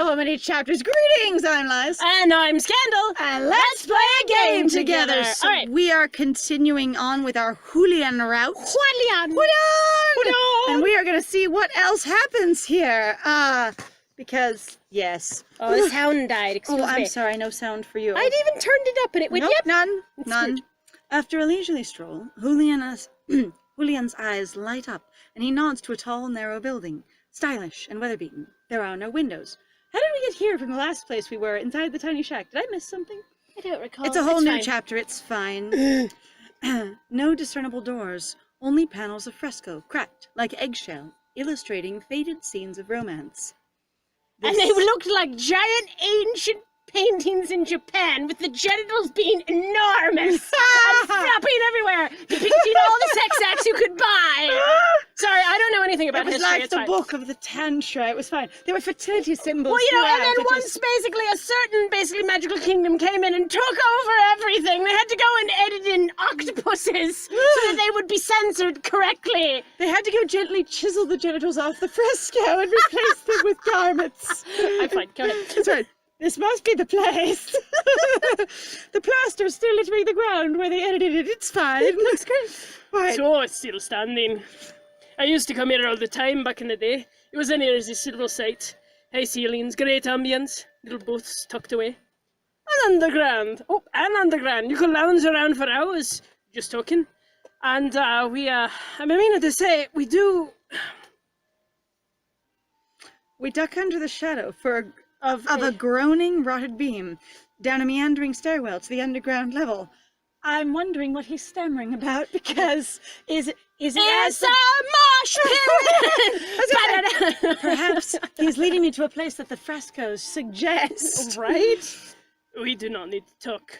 so many chapters. Greetings, I'm Liz. And I'm Scandal. And let's play a game together. So All right. we are continuing on with our Julian route. Julian. And we are going to see what else happens here. Because, yes. Oh, the sound died. Excuse me. I'm sorry, no sound for you. I'd even turned it up and it went, Nope, yep. none. Weird. After a leisurely stroll, Julian's eyes light up, and he nods to a tall, narrow building, stylish and weather-beaten. There are no windows. How did we get here from the last place we were, inside the tiny shack? Did I miss something? I don't recall. It's a whole new fine. chapter, it's fine. No discernible doors, only panels of fresco, cracked like eggshell, illustrating faded scenes of romance. And they looked like giant ancient paintings in Japan, with the genitals being enormous and flopping everywhere, depicting all the sex acts you could buy. Sorry, I don't know anything about It was history. like It's the fine. book of the Tantra. It was fine. There were fertility symbols. Well, you know, and throughout. then It once just- basically a certain magical kingdom came in and took over everything, they had to go and edit in octopuses so that they would be censored correctly. They had to go gently chisel the genitals off the fresco and replace them with garments. I'm fine, go ahead. That's right. This must be the place. The plaster's still littering the ground where they edited it. It's fine. It looks great. Right. So it's still standing. I used to come here all the time back in the day. It was in here as this little site. High ceilings, great ambience, little booths tucked away. And underground. Oh, and underground. You could lounge around for hours, just talking. And I mean to say, we duck under the shadow of a groaning, rotted beam down a meandering stairwell to the underground level. I'm wondering what he's stammering about, because is it It's a mosh pit! perhaps he's leading me to a place that the frescoes suggest. Right? We do not need to talk.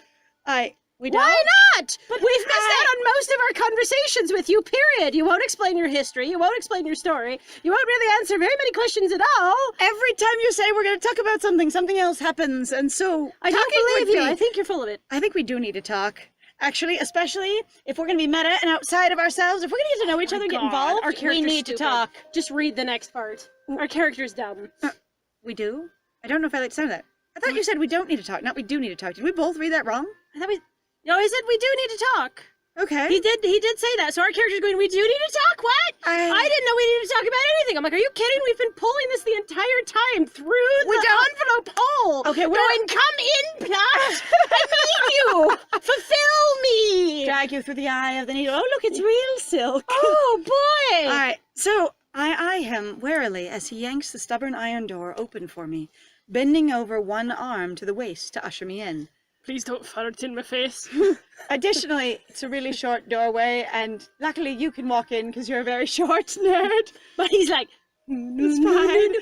We don't? Why not? But we've missed out on most of our conversations with you, period. You won't explain your history, you won't explain your story, you won't really answer very many questions at all. Every time you say we're going to talk about something else happens, and so I don't believe you. I think you're full of it. I think we do need to talk. Actually, especially if we're going to be meta and outside of ourselves, if we're going to get to know each other and get involved, Our we character's need to stupid. talk. Just read the next part. Our character's dumb. We do? I don't know if I like the sound of that. I thought you said we don't need to talk, not we do need to talk. Did we both read that wrong? I thought we... No, he said we do need to talk. Okay. He did say that. So our character's going, we do need to talk? What? I didn't know we needed to talk about anything. I'm like, are you kidding? We've been pulling this the entire time through the envelope hole. Okay, we're... Going, come in, plot. I need you. Fulfill me. Drag you through the eye of the needle. Oh, look, it's real silk. Oh, boy. All right, so I eye him warily as he yanks the stubborn iron door open for me, bending over one arm to the waist to usher me in. Please don't fart in my face. Additionally, it's a really short doorway, and luckily you can walk in because you're a very short nerd. But he's like, It's fine.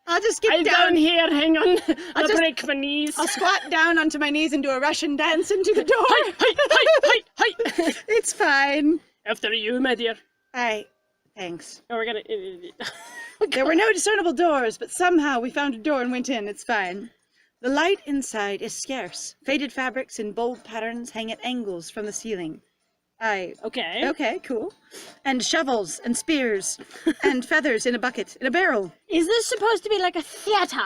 I'll just get I'm down here, hang on. I'll just- break my knees. I'll squat down onto my knees and do a Russian dance into the door. Hi. It's fine. After you, my dear. Thanks. Oh, we're gonna... There were no discernible doors, but somehow we found a door and went in. It's fine. The light inside is scarce. Faded fabrics in bold patterns hang at angles from the ceiling. Okay, cool. And shovels and spears and feathers in a bucket, in a barrel. is this supposed to be like a theater?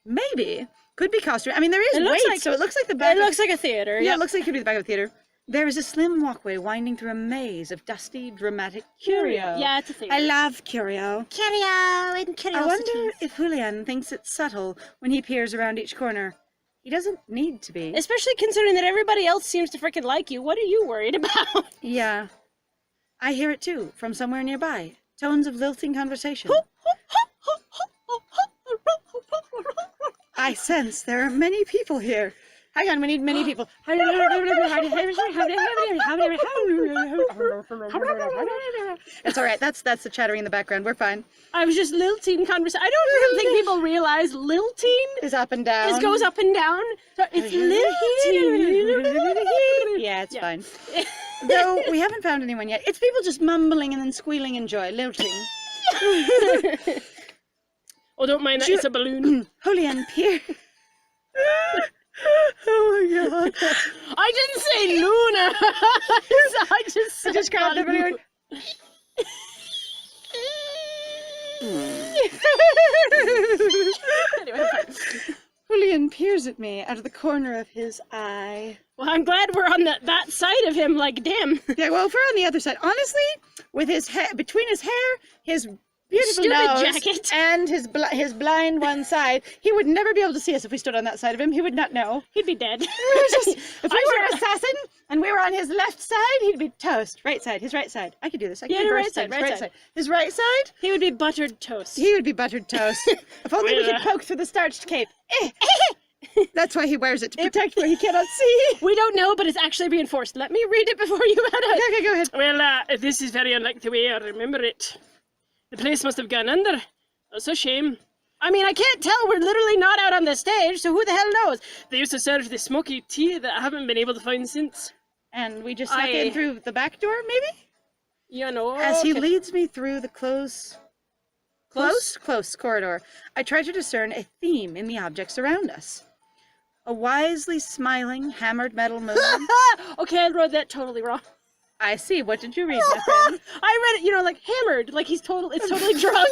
Maybe. Could be costume. I mean, there is It looks weight, like- so it looks like the back It looks like a theater. Yeah, Yep. it looks like it could be the back of the theater. There is a slim walkway winding through a maze of dusty, dramatic curio. Yeah, it's a theater. I love curio. Curio and I curiosity. wonder if Julian thinks it's subtle when he peers around each corner. He doesn't need to be. Especially considering that everybody else seems to freaking like you. What are you worried about? Yeah. I hear it too, from somewhere nearby. Tones of lilting conversation. I sense there are many people here. Hang on, we need many people. It's all right. That's the chattering in the background. We're fine. I was just lilting conversation. I don't even think people realize lilting It's up and down. It goes up and down. So it's lilting. Yeah, it's fine. Though we haven't found anyone yet. It's people just mumbling and then squealing in joy, lilting. Oh, don't mind that, it's a balloon. Julian, peer. Oh my god. I didn't say Luna. I just grabbed the balloon. Anyway, Julian peers at me out of the corner of his eye. Well, I'm glad we're on that side of him, like, damn. Yeah, well, if we're on the other side, honestly, with his hair, between his hair, his beautiful Stupid nose, jacket. and his blind one side, he would never be able to see us if we stood on that side of him. He would not know. He'd be dead. If we were an assassin and we were on his left side, he'd be toast. Right side, his right side. I could do this. I could Yeah, do your both right side, sides. right side. His right side, He would be buttered toast. he would be buttered toast. If only we could poke through the starched cape. That's why he wears it, to protect where he cannot see. We don't know, but it's actually reinforced. Let me read it before you head out. Okay, go ahead. Well, this is very unlike the way I remember it. The place must have gone under. That's a shame. I mean, I can't tell. We're literally not out on the stage, so who the hell knows? They used to serve the smoky tea that I haven't been able to find since. And we just snuck in through the back door, maybe? You know. As he leads me through the close corridor, I try to discern a theme in the objects around us. A wisely smiling, hammered metal moon. Okay, I wrote that totally wrong. I see. What did you read, my friend? I read it, like hammered, like it's totally drunk.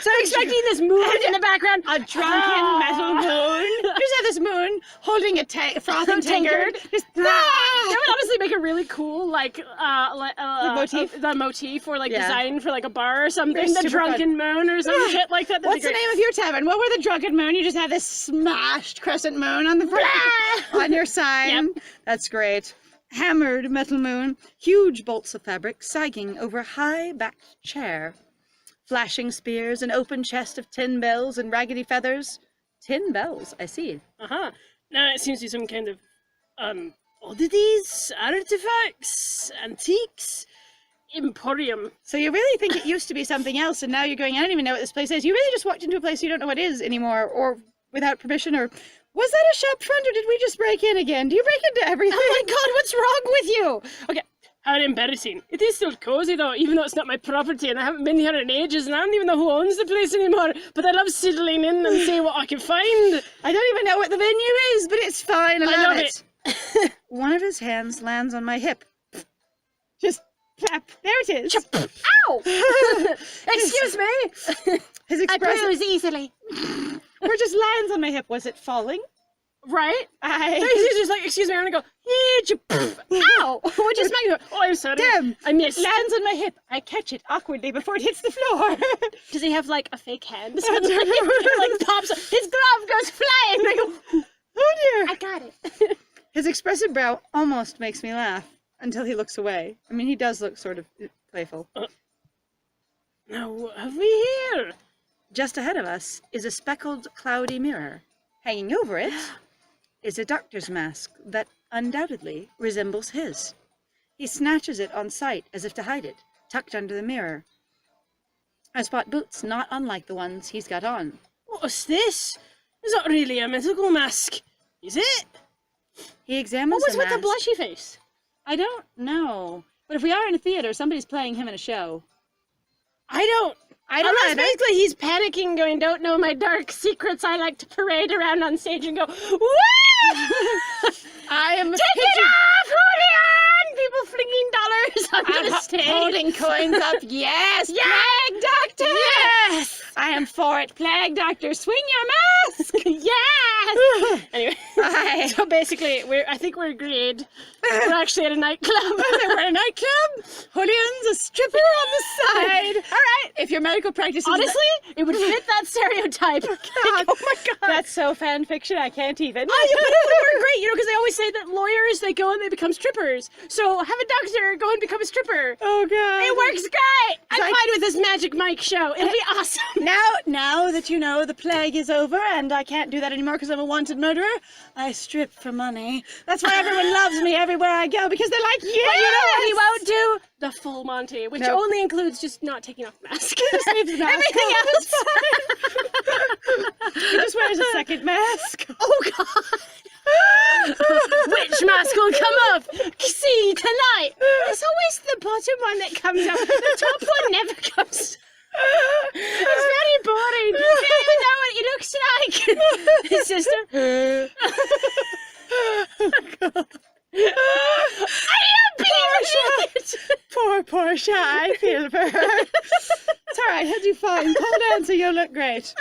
So I'm expecting this moon in the background. A drunken metal moon. Just have this moon holding a frothing tankard. Just That would honestly make a really cool, motif? The motif or Yeah. design for like a bar or something. Very The super drunken moon or some shit like that. That'd What's be the great. name of your tavern? What were the drunken moon? You just have this smashed crescent moon on the front on your sign. Yep. That's great. Hammered metal moon, huge bolts of fabric sagging over a high-backed chair. Flashing spears, an open chest of tin bells and raggedy feathers. Tin bells, I see. Uh-huh. Now it seems to be some kind of oddities, artifacts, antiques, emporium. So you really think it used to be something else, and now you're going, I don't even know what this place is. You really just walked into a place you don't know what it is anymore, or without permission, or was that a shop front, or did we just break in again? Do you break into everything? Oh my god, what's wrong with you? Okay, how embarrassing. It is still cozy though, even though it's not my property and I haven't been here in ages and I don't even know who owns the place anymore, but I love settling in and seeing what I can find. I don't even know what the venue is, but it's fine. I love it. One of his hands lands on my hip. Just plap. There it is. Ow! Excuse me. His I expression. bruise easily. Or just lands on my hip. Was it falling? Right? I. He's just like, excuse me, I'm gonna go, ow! What just smack you? Oh, I'm sorry. Damn. I missed. Lands on my hip. I catch it awkwardly before it hits the floor. Does he have like a fake hand? Like pops up. His glove goes flying. I go, Oh dear. I got it. His expressive brow almost makes me laugh until he looks away. I mean, he does look sort of playful. now what have we here? Just ahead of us is a speckled, cloudy mirror. Hanging over it is a doctor's mask that undoubtedly resembles his. He snatches it on sight as if to hide it, tucked under the mirror. I spot boots not unlike the ones he's got on. What's this? It's not really a medical mask, is it? He examines What was the with mask. the blushy face? I don't know. But if we are in a theater, somebody's playing him in a show. I don't either. Unless basically he's panicking, going, don't know my dark secrets. I like to parade around on stage and go, woo! I am Take it off, Julian! People flinging dollars onto the stage. holding coins up. Yes, Yes! Plague Doctor! Yes! I am for it, Plague Doctor. Swing your mask! Yes! Anyway, Hi. so basically, I think we're agreed. We're actually at a nightclub. We're at a nightclub. Julian's a stripper on the side. All right. If your medical practice is Honestly, it would fit that stereotype. God. Oh my god. That's so fan fiction, I can't even. Oh, yeah, but it would work great, because they always say that lawyers, they go and they become strippers. So have a doctor go and become a stripper. Oh god. It works great. I'm like- fine with this Magic Mike show. It'll be awesome. Now that you know the plague is over and I can't do that anymore because I'm a wanted murderer, I strip for money. That's why everyone loves me everywhere I go, because they're like, yes! But you know what he won't do? The full Monty, which Nope. only includes just not taking off the mask. Just leaves the mask Everything on. else. He just wears a second mask. Oh god. Which mask will come off? See tonight. It's always the bottom one that comes up. The top one never comes. It's very boring. You don't even know what he looks like. His sister. Are you being Poor Portia, I feel for her. It's all right. How do you fine. Pole dancing, you'll look great.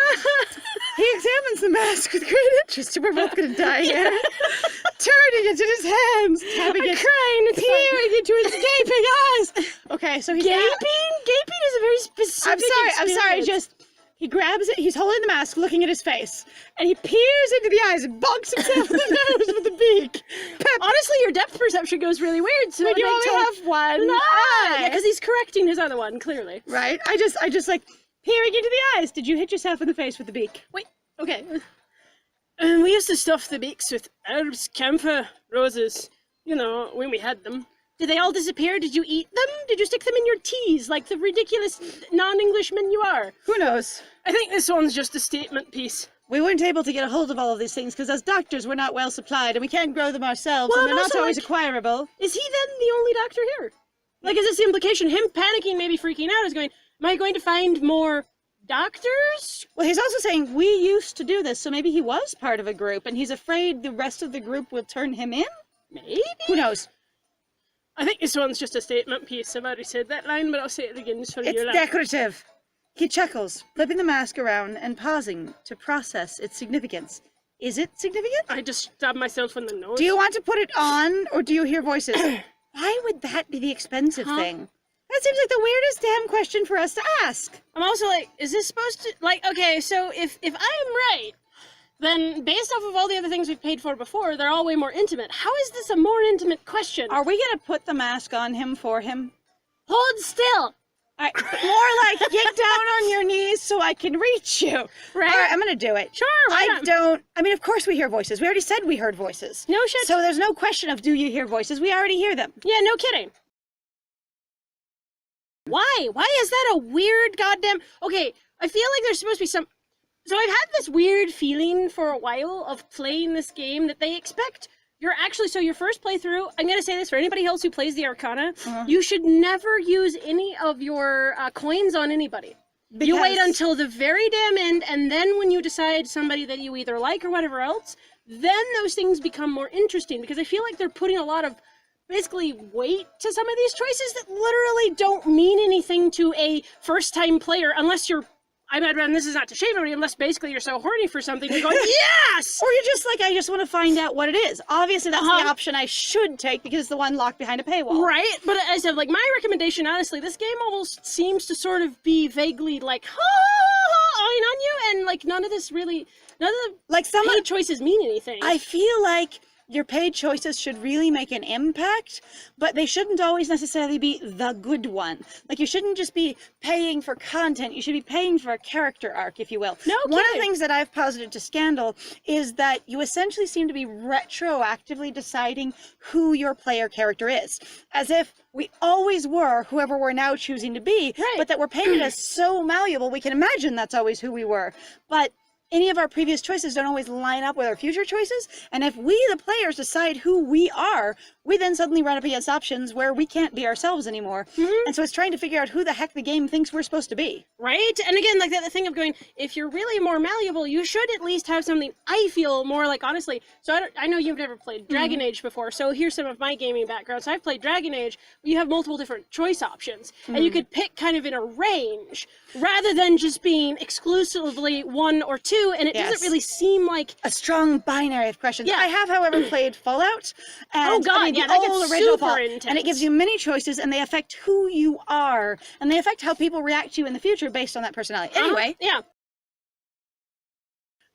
He examines the mask with great interest. We're both going to die here. Turning it in his hands, tapping it, crying, peering into his gaping eyes. Okay, so he's Gaping? Gaping is a very specific I'm sorry, just he grabs it, he's holding the mask, looking at his face, and he peers into the eyes and bonks himself in the nose with the beak. Honestly, your depth perception goes really weird. So When you only have one eye. Yeah, because he's correcting his other one, clearly. Right? I just like peering into the eyes. Did you hit yourself in the face with the beak? Wait, okay. We used to stuff the beaks with herbs, camphor, roses, when we had them. Did they all disappear? Did you eat them? Did you stick them in your teas like the ridiculous non-Englishman you are? Who knows? I think this one's just a statement piece. We weren't able to get a hold of all of these things because as doctors we're not well supplied and we can't grow them ourselves Well, and they're and not also, always like, acquirable. Is he then the only doctor here? Like, is this the implication? Him panicking, maybe freaking out, is going, am I going to find more doctors? Well, he's also saying we used to do this, so maybe he was part of a group and he's afraid the rest of the group will turn him in? Maybe? Who knows? I think this one's just a statement piece. I've already said that line, but I'll say it again just for It's your laugh. decorative. He chuckles, flipping the mask around and pausing to process its significance. Is it significant? I just stabbed myself in the nose. Do you want to put it on, or do you hear voices? Why would that be the expensive thing? That seems like the weirdest damn question for us to ask. I'm also like, is this supposed to, like, okay, so if I am right, then based off of all the other things we've paid for before, they're all way more intimate. How is this a more intimate question? Are we going to put the mask on him for him? Hold still! More like get down on your knees so I can reach you. Right? All right, I'm going to do it. Sure, why not? I mean, of course we hear voices. We already said we heard voices. No shit. So there's no question of do you hear voices. We already hear them. Yeah, no kidding. Why? Why is that a weird goddamn... Okay, I feel like there's supposed to be some... So I've had this weird feeling for a while of playing this game that they expect you're actually... So your first playthrough, I'm going to say this for anybody else who plays the Arcana, you should never use any of your coins on anybody. You wait until the very damn end, and then when you decide somebody that you either like or whatever else, then those things become more interesting, because I feel like they're putting a lot of basically weight to some of these choices that literally don't mean anything to a first-time player unless you're... and this is not to shame anybody, unless basically you're so horny for something, you're going, yes! Or you're just like, I just want to find out what it is. Obviously, that's the option I should take because it's the one locked behind a paywall. Right? But as I said, like, my recommendation, honestly, this game almost seems to sort of be vaguely like, eyeing on you, and like none of this really, none of the Like some paid choices mean anything. I feel like your paid choices should really make an impact, but they shouldn't always necessarily be the good one. Like, you shouldn't just be paying for content. You should be paying for a character arc, if you will. No One of the kidding. things that I've posited to Scandal is that you essentially seem to be retroactively deciding who your player character is. As if we always were whoever we're now choosing to be, but that we're painted as so malleable, we can imagine that's always who we were. But any of our previous choices don't always line up with our future choices, and if we, the players, decide who we are, we then suddenly run up against options where we can't be ourselves anymore. And so it's trying to figure out who the heck the game thinks we're supposed to be. Right? And again, like the thing of going, if you're really more malleable, you should at least have something, I feel, more like, honestly, so I know you've never played Dragon Age before, so here's some of my gaming background. So I've played Dragon Age, you have multiple different choice options, and you could pick kind of in a range, rather than just being exclusively one or two, and it doesn't really seem like... A strong binary of questions. Yeah. I have, however, played Fallout, and Oh, God, I mean, yeah, the that gets old original super Fallout, intense. and it gives you many choices, and they affect who you are, and they affect how people react to you in the future based on that personality. Anyway, Yeah.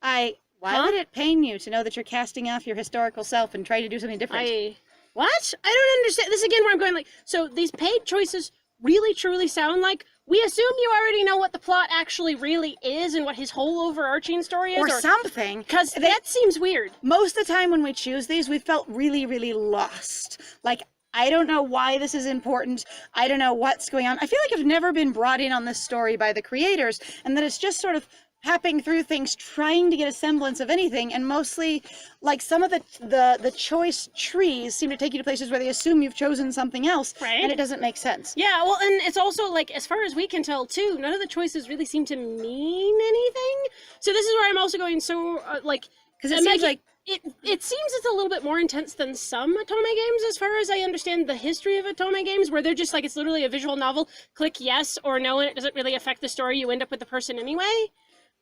why would it pain you to know that you're casting off your historical self and trying to do something different? What? I don't understand. This is again where I'm going like, so these paid choices really truly sound like, we assume you already know what the plot actually really is and what his whole overarching story is. Or something. Because that seems weird. Most of the time when we choose these, we felt really, really lost. Like, I don't know why this is important. I don't know what's going on. I feel like I've never been brought in on this story by the creators, and that it's just sort of happing through things, trying to get a semblance of anything, and mostly, like, some of the choice trees seem to take you to places where they assume you've chosen something else, and it doesn't make sense. Yeah, well, and it's also, like, as far as we can tell, too, none of the choices really seem to mean anything. So this is where I'm also going, so, like... Because it seems like it seems it's a little bit more intense than some Otome games, as far as I understand the history of Otome games, where they're just like, it's literally a visual novel, click yes or no, and it doesn't really affect the story, you end up with the person anyway.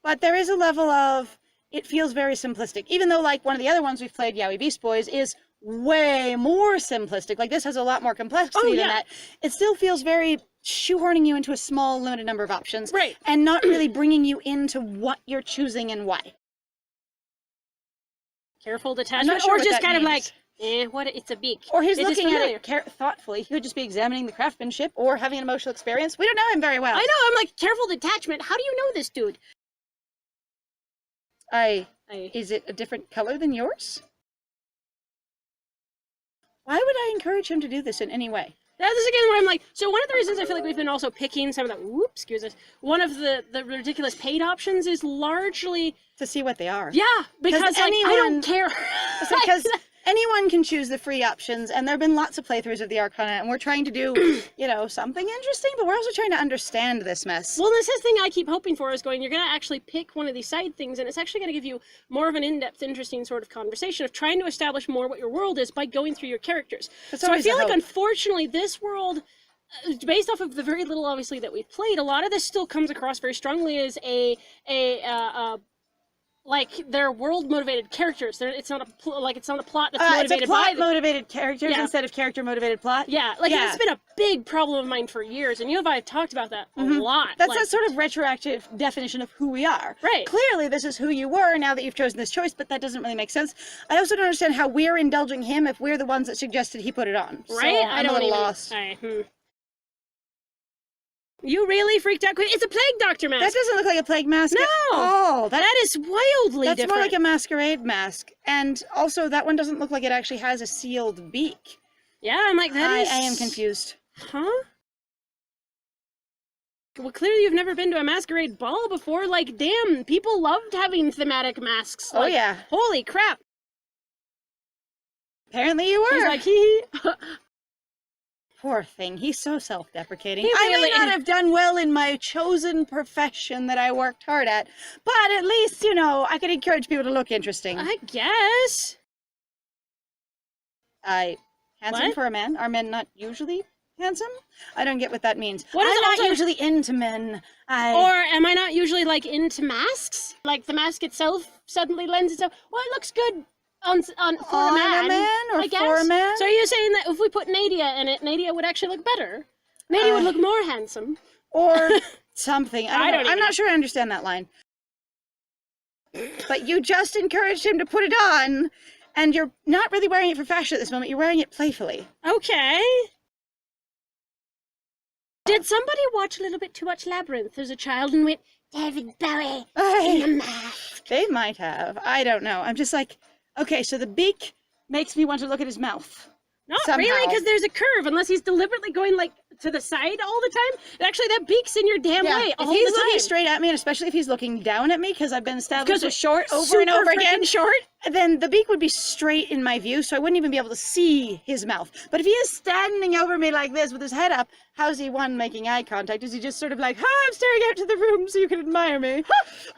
But there is a level of, it feels very simplistic, even though like one of the other ones we've played, Yaoi Beast Boys, is way more simplistic. Like this has a lot more complexity than that. It still feels very shoehorning you into a small limited number of options. Right. And not really bringing you into what you're choosing and why. Careful I'm detachment, not sure or what just that kind of like, means. what, it's a beak. Or he's Is this looking at familiar? it thoughtfully. He could just be examining the craftsmanship or having an emotional experience. We don't know him very well. I know, I'm like, careful detachment, how do you know this dude? Is it a different color than yours? Why would I encourage him to do this in any way? That is again where I'm like, so one of the reasons I feel like we've been also picking some of the, excuse us, one of the ridiculous paid options is largely, To see what they are. yeah, because like, I don't care. Because anyone can choose the free options, and there have been lots of playthroughs of the Arcana, and we're trying to do, you know, something interesting, but we're also trying to understand this mess. Well, this is the thing I keep hoping for is going, you're going to actually pick one of these side things, and it's actually going to give you more of an in-depth, interesting sort of conversation of trying to establish more what your world is by going through your characters. That's So I always feel a like, hope. unfortunately, this world, based off of the very little, obviously, that we've played, a lot of this still comes across very strongly as like they're world-motivated characters. It's not a plot that's motivated it's a by them. plot-motivated characters Yeah. instead of character-motivated plot. Yeah, like Yeah. that's been a big problem of mine for years, and you and I have talked about that a lot. That's like, that sort of retroactive definition of who we are. Right. Clearly, this is who you were now that you've chosen this choice, but that doesn't really make sense. I also don't understand how we're indulging him if we're the ones that suggested he put it on. right? So I I'm don't a little even. lost. You really freaked out? It's a plague doctor mask. That doesn't look like a plague mask. No! Oh, That is wildly that's different. more like a masquerade mask. And also, that one doesn't look like it actually has a sealed beak. Yeah, I'm like, that is... I am confused. Huh? Well, clearly you've never been to a masquerade ball before. Like, damn, people loved having thematic masks. Oh, Like, yeah. Holy crap. Apparently you were. He's like, hee. Poor thing. He's so self-deprecating. He I may really not is. have done well in my chosen profession that I worked hard at, but at least, you know, I could encourage people to look interesting. I guess. Handsome What? for a man? Are men not usually handsome? I don't get what that means. What is I'm it not also- usually into men. Or am I not usually, like, into masks? Like, the mask itself suddenly lends itself... Well, it looks good for On a man, or I guess. for a man? So are you saying that if we put Nadia in it, Nadia would actually look better? Nadia would look more handsome. Or something. I don't know. even I'm know. not sure I understand that line. But you just encouraged him to put it on, and you're not really wearing it for fashion at this moment. You're wearing it playfully. Okay. Did somebody watch a little bit too much Labyrinth as a child and went, David Bowie in the mask? They might have. I don't know. I'm just like, okay, so the beak makes me want to look at his mouth. Not Somehow. really, because there's a curve, unless he's deliberately going, like, to the side all the time. And actually, that beak's in your damn way all if he's the time. looking straight at me, and especially if he's looking down at me, because I've been established Because as short over super and over again, freaking short. then the beak would be straight in my view, so I wouldn't even be able to see his mouth. But if he is standing over me like this with his head up, how's he, one, making eye contact? Is he just sort of like, hi, I'm staring out to the room so you can admire me?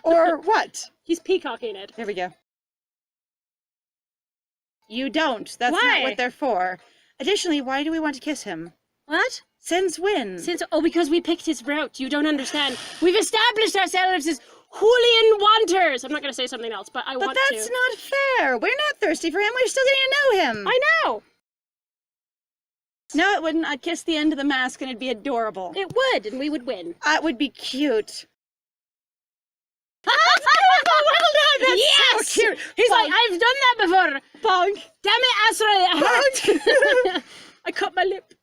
Or what? He's peacocking it. There we go. You don't. That's Why? not what they're for. Additionally, why do we want to kiss him? What? Since when? Because we picked his route. You don't understand. We've established ourselves as Julian wanters. I'm not going to say something else, but I But want that's to. not fair. We're not thirsty for him. We're still getting to know him. I know. No, it wouldn't. I'd kiss the end of the mask and it'd be adorable. It would, and we would win. It would be cute. That's beautiful. Well done. That's Yes! so cute. He's like, I've done that before. Bonk. Damn it, Asra. I cut my lip.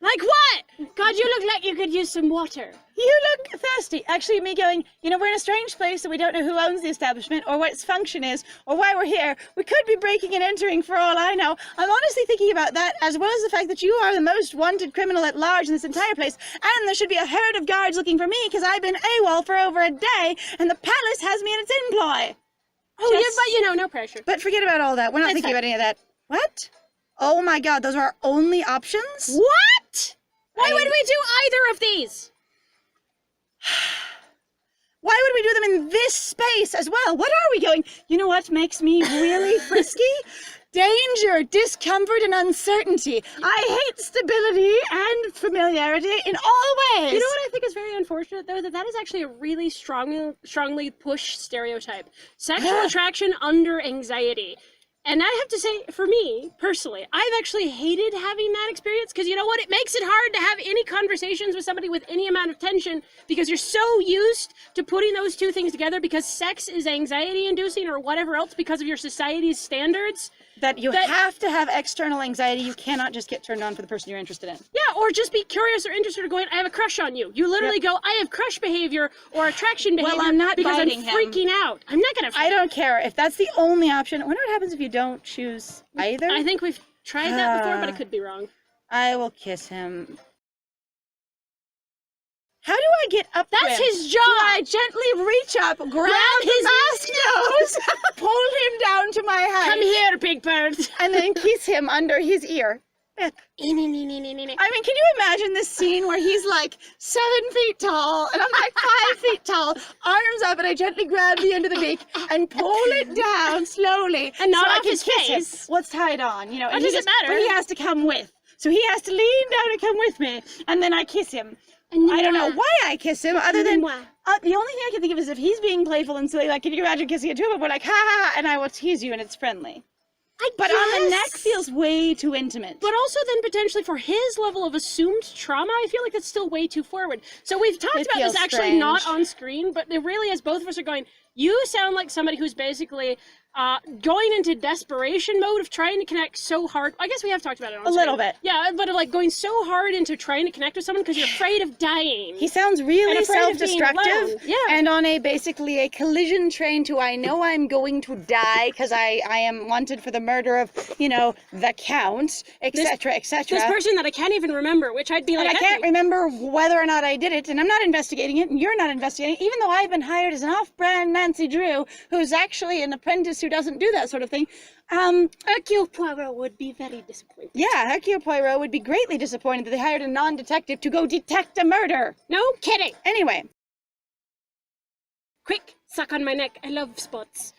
Like what? God, you look like you could use some water. You look thirsty. Actually, me going, you know, we're in a strange place and we don't know who owns the establishment or what its function is or why we're here. We could be breaking and entering for all I know. I'm honestly thinking about that as well as the fact that you are the most wanted criminal at large in this entire place and there should be a herd of guards looking for me because I've been AWOL for over a day and the palace has me in its employ. Oh, Just- yeah, but you know, no pressure. But forget about all that. We're not It's thinking fine. about any of that. What? Oh my god, those are our only options? What? Why would we do either of these? Why would we do them in this space as well? What are we going? You know what makes me really frisky? Danger, discomfort, and uncertainty. I hate stability and familiarity in all ways. You know what I think is very unfortunate, though? That is actually a really strongly pushed stereotype. Sexual attraction under anxiety. And I have to say, for me, personally, I've actually hated having that experience because you know what? It makes it hard to have any conversations with somebody with any amount of tension because you're so used to putting those two things together because sex is anxiety-inducing or whatever else because of your society's standards. That you have to have external anxiety. You cannot just get turned on for the person you're interested in. Yeah, or just be curious or interested or going, I have a crush on you. You literally go, I have crush behavior or attraction behavior Well, I'm not because I'm biting him. freaking out. I'm not going to... I don't care. If that's the only option, I wonder what happens if you don't choose either. I think we've tried that before, but I could be wrong. I will kiss him. How do I get up That's to him? his job. Do I gently reach up, grab his mask nose, pull him down to my height, Come here, big bird. and then kiss him under his ear? I mean, can you imagine this scene where he's like 7 feet tall, and I'm like 5 feet tall, arms up, and I gently grab the end of the beak and pull it down slowly. And not so I off can his kiss him. face. What's tied on, you know? What and does he it matter? But he has to come with. So he has to lean down and come with me, and then I kiss him. I don't know why I kiss him, other than the only thing I can think of is if he's being playful and silly, like, can you imagine kissing a tuba? We're like, ha ha ha, and I will tease you, and it's friendly. But on the neck feels way too intimate. But also then potentially for his level of assumed trauma, I feel like that's still way too forward. So we've talked about this feels actually not strange. on screen, but it really is both of us are going, you sound like somebody who's basically going into desperation mode of trying to connect so hard. I guess we have talked about it on A screen. little bit. Yeah, but like going so hard into trying to connect with someone because you're afraid of dying. He sounds really And afraid of being self-destructive, alone. Yeah. and on basically a collision train to I know I'm going to die because I am wanted for the murder of, you know, the Count, etc., etc. This person that I can't even remember, which I'd be like, And I can't remember whether or not I did it, and I'm not investigating it, and you're not investigating it, even though I've been hired as an off-brand Nancy Drew, who's actually an apprentice who doesn't do that sort of thing. Hercule Poirot would be very disappointed. Yeah, Hercule Poirot would be greatly disappointed that they hired a non-detective to go detect a murder. No kidding. Anyway. Quick, suck on my neck. I love spots.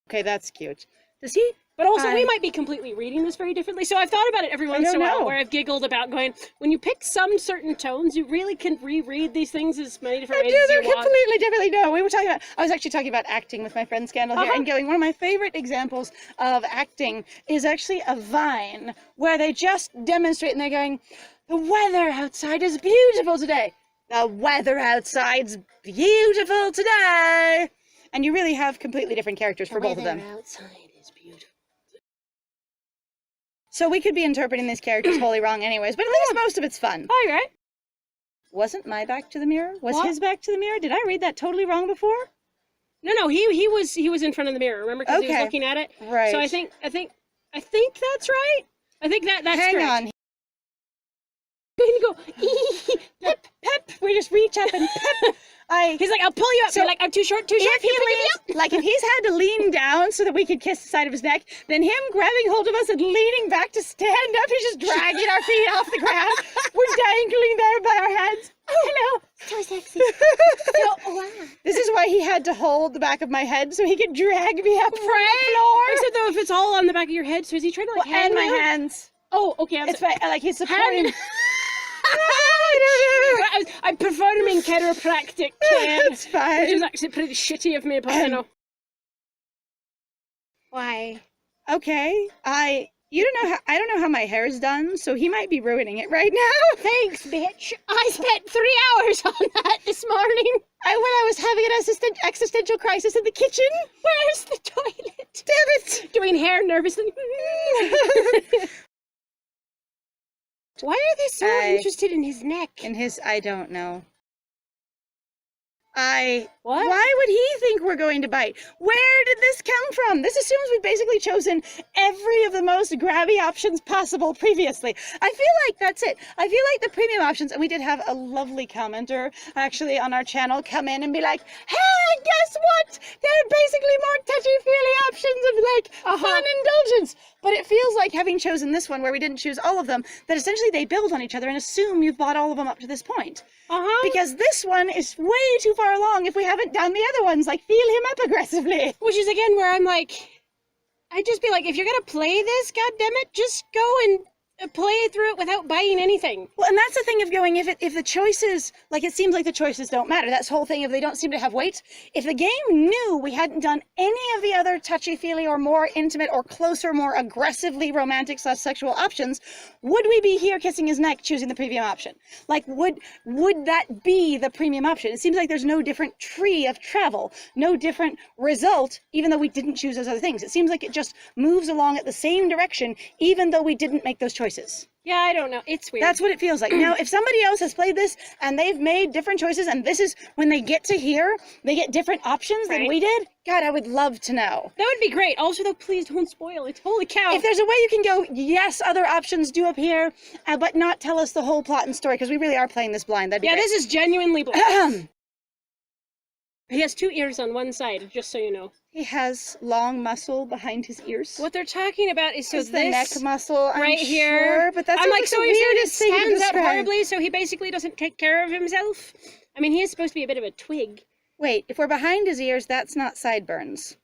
Okay, that's cute. Does he? But also, we might be completely reading this very differently. So I've thought about it every once in a while, know. where I've giggled about going, when you pick some certain tones, you really can reread these things as many different ways as They're you want. completely differently. No, we were talking about. I was actually talking about acting with my friend Scandal here, and going. One of my favorite examples of acting is actually a Vine where they just demonstrate, and they're going, "The weather outside is beautiful today. The weather outside's beautiful today," and you really have completely different characters for both of them. The weather outside is beautiful. So we could be interpreting these characters wholly wrong, anyways. But at least most of it's fun. All right. Wasn't my back to the mirror? Was What? his back to the mirror? Did I read that totally wrong before? No, he was in front of the mirror. Remember, because he was Okay. looking at it. Right. So I think that's right. I think that's Hang correct. on. Going to go. Pep, pep. We just reach up and pep. He's like, I'll pull you up. So You're like, I'm too short. Too short. If he leans, like if he's had to lean down so that we could kiss the side of his neck, then him grabbing hold of us and leaning back to stand up, he's just dragging our feet off the ground. We're dangling there by our heads. Hello. So sexy. So, wow. This is why he had to hold the back of my head so he could drag me up from the floor. Except though, if it's all on the back of your head, so is he trying to like hand And my you? hands. Oh, okay. It's fine. Like he's supporting. Hand- I'm performing chiropractic care. It's fine. Which is actually pretty shitty of me, but you know. Why? Okay. I don't know how my hair is done, so he might be ruining it right now. Thanks, bitch. I spent 3 hours on that this morning. When I was having an existential crisis in the kitchen. Where's the toilet? Damn it! Doing hair nervously. Why are they so interested in his neck? I don't know. Why What? would he think we're going to bite? Where did this come from? This assumes we've basically chosen every of the most grabby options possible previously. I feel like that's it. I feel like the premium options, and we did have a lovely commenter actually on our channel come in and be like, hey guess what? They're basically more touchy-feely options of, like, fun indulgence. But it feels like, having chosen this one, where we didn't choose all of them, that essentially they build on each other and assume you've bought all of them up to this point. Because this one is way too far along if we haven't done the other ones, like, feel him up aggressively. Which is, again, where I'm like, I'd just be like, if you're gonna play this, goddammit, just go and play through it without buying anything. Well, and that's the thing of going, if the choices, like, it seems like the choices don't matter. That's the whole thing, if they don't seem to have weight. If the game knew we hadn't done any of the other touchy-feely or more intimate or closer, more aggressively romantic / sexual options, would we be here kissing his neck choosing the premium option? Like, would that be the premium option? It seems like there's no different tree of travel, no different result, even though we didn't choose those other things. It seems like it just moves along at the same direction, even though we didn't make those choices. Yeah, I don't know. It's weird. That's what it feels like. Now, if somebody else has played this and they've made different choices, and this is when they get to here, they get different options than we did, God, I would love to know. That would be great. Also, though, please don't spoil it. Holy cow. If there's a way you can go, yes, other options do appear, but not tell us the whole plot and story, because we really are playing this blind. That'd be great. This is genuinely blind. He has 2 ears on one side, just so you know. He has long muscle behind his ears. What they're talking about is the neck muscle, I'm right sure, here. But that's I'm like, the so his ear weirdest just thing to stands up describe. horribly, so he basically doesn't take care of himself. I mean, he is supposed to be a bit of a twig. Wait, if we're behind his ears, that's not sideburns.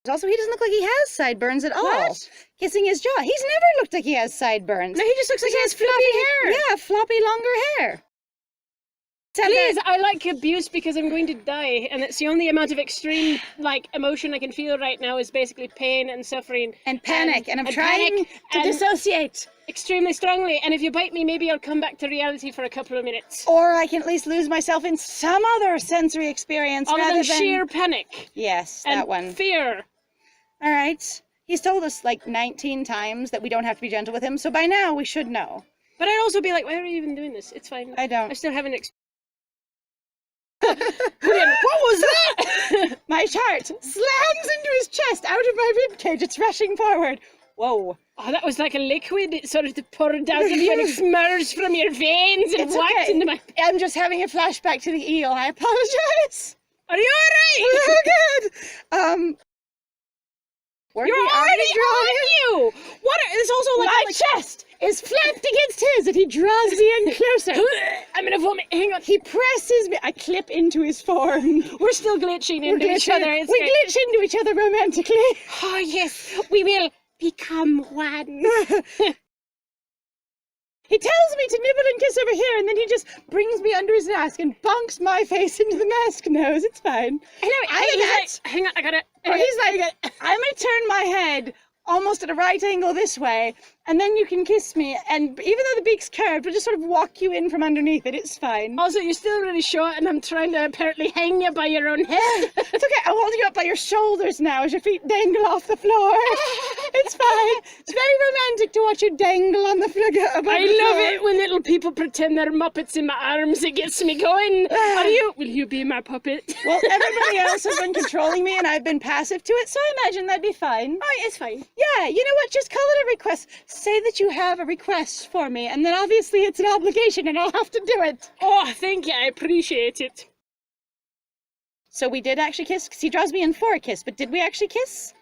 Also, he doesn't look like he has sideburns at all. What? Kissing his jaw. He's never looked like he has sideburns. No, he just looks like he has floppy hair. Yeah, floppy, longer hair. Please, I like abuse because I'm going to die, and it's the only amount of extreme, like, emotion I can feel right now is basically pain and suffering. And panic, and I'm trying panic to dissociate. Extremely strongly, and if you bite me, maybe I'll come back to reality for a couple of minutes. Or I can at least lose myself in some other sensory experience Other rather than sheer panic. Yes, and that one. Fear. All right. He's told us like 19 times that we don't have to be gentle with him, so by now we should know. But I'd also be like, why are you even doing this? It's fine. I don't. I still haven't Julian, what was that? My chart slams into his chest out of my ribcage. It's rushing forward. Whoa. Oh, that was like a liquid. It sort of poured down of you and smudged from your veins and whacked into my... I'm just having a flashback to the eel. I apologize. Are you alright? Good. You're already on you! What are... It's also like... My chest is flapped against his and he draws me in closer. I'm gonna vomit. Hang on. He presses me. I clip into his form. We're still glitching into each other. It's we great. glitch into each other romantically. Oh, yes. We will become one. He tells me to nibble and kiss over here, and then he just brings me under his mask and bonks my face into the mask nose. It's fine. Hang on, I gotta... Or he's like, I'm gonna turn my head almost at a right angle this way, and then you can kiss me, and even though the beak's curved, we'll just sort of walk you in from underneath it. It's fine. Also, you're still really short, and I'm trying to apparently hang you by your own head. It's okay, I'm holding you up by your shoulders now as your feet dangle off the floor. It's fine. It's very romantic to watch you dangle on the floor. I love it when little people pretend they're Muppets in my arms. It gets me going. Will you be my puppet? Well, everybody else has been controlling me, and I've been passive to it, so I imagine that'd be fine. Oh, it's fine. Yeah, you know what? Just call it a request. Say that you have a request for me, and then obviously it's an obligation, and I'll have to do it. Oh, thank you. I appreciate it. So we did actually kiss, because he draws me in for a kiss, but did we actually kiss?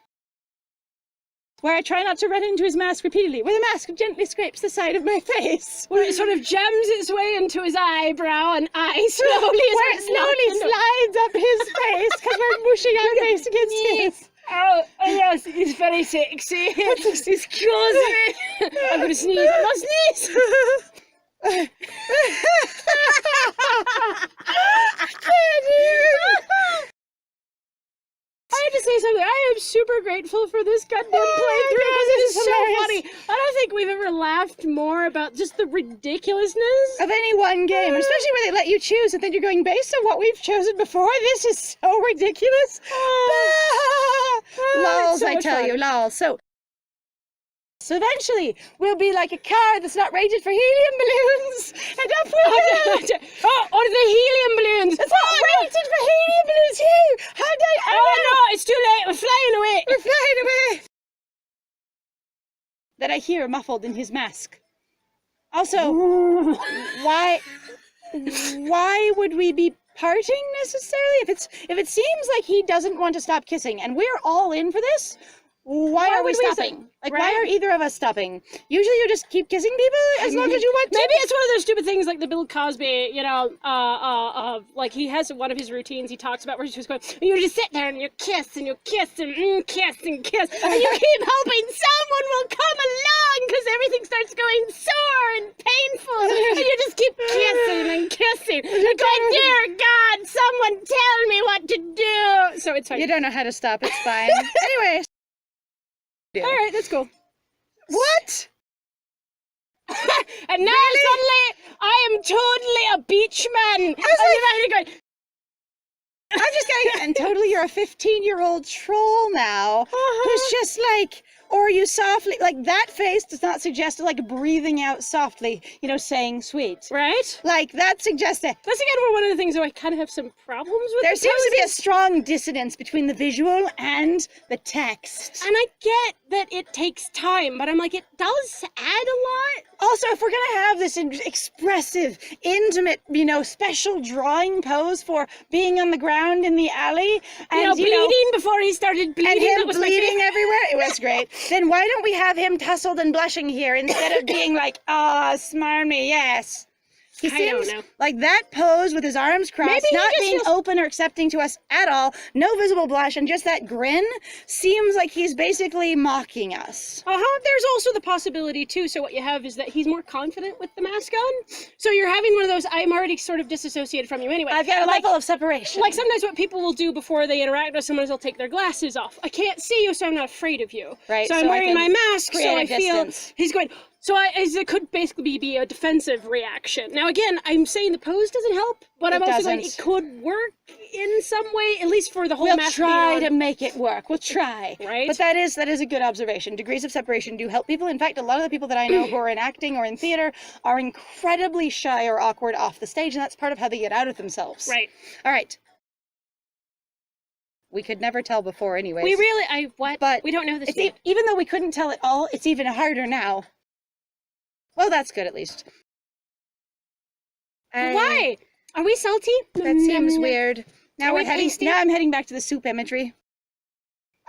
Where I try not to run into his mask repeatedly, where the mask gently scrapes the side of my face. Where it sort of jams its way into his eyebrow and eye slowly. Where it slowly slides up his face, because we're mushing our face against his. Oh, yes, he's very sexy. Excuse me. I'm going to sneeze. I must sneeze. I can't even. I have to say something. I am super grateful for this goddamn playthrough because it is so funny. I don't think we've ever laughed more about just the ridiculousness of any one game, especially where they let you choose and then you're going, based on what we've chosen before, this is so ridiculous. Lols, I tell you, lols. So eventually, we'll be like a car that's not rated for helium balloons, and up we go! Or the helium balloons! It's not rated for helium balloons here! How did I... Oh no, it's too late, we're flying away! We're flying away! That I hear muffled in his mask. Also, why would we be parting necessarily. If it seems like he doesn't want to stop kissing, and we're all in for this, why are we would we stopping? Like, right? why are either of us stopping? Usually you just keep kissing people as long as you want to. Maybe it's one of those stupid things like the Bill Cosby, you know, like he has one of his routines he talks about where he's just going, you just sit there and you kiss and kiss and kiss and kiss, and you keep hoping someone will come along because everything starts going sore and painful, and you just keep kissing and kissing. You're going, dear God, someone tell me what to do. So it's fine. You don't know how to stop. It's fine. Anyway. All right, that's cool. What? And now suddenly, I am totally a beach man. I'm just going, and totally you're a 15-year-old troll now, who's just like, or you softly, like that face does not suggest like breathing out softly, you know, saying sweet. Right? Like that suggests it. That's again one of the things that I kind of have some problems with. There seems to be a strong dissonance between the visual and the text. And I get that it takes time, but I'm like, it does add a lot. Also, if we're gonna have this expressive, intimate, you know, special drawing pose for being on the ground in the alley, and You know, bleeding before he started bleeding. and him that was my bleeding favorite. everywhere, it was great. Then why don't we have him tussled and blushing here instead of being like, ah, smarmy, yes. He I don't seems know. like that pose with his arms crossed, Maybe he not just being feels- open or accepting to us at all, no visible blush, and just that grin seems like he's basically mocking us. There's also the possibility too. So what you have is that he's more confident with the mask on. So you're having one of those. I'm already sort of disassociated from you anyway. I've got a like, level of separation. Like sometimes what people will do before they interact with someone is they'll take their glasses off. I can't see you, so I'm not afraid of you. Right, So so I'm I wearing can my mask, so create a I feel distance. he's going. So it could basically be a defensive reaction. Now again, I'm saying the pose doesn't help, but I'm also going, it doesn't. could work in some way, at least for the whole We'll mask. try being to on. make it work. We'll try. Right. But that is a good observation. Degrees of separation do help people. In fact, a lot of the people that I know who are in acting or in theater are incredibly shy or awkward off the stage, and that's part of how they get out of themselves. Right. All right. We could never tell before anyways. We really, But we don't know this It's yet. even though we couldn't tell it all, it's even harder now. Well, that's good at least. Why? Are we salty? That seems weird. Now Are we're we heading. tasty? Now I'm heading back to the soup imagery.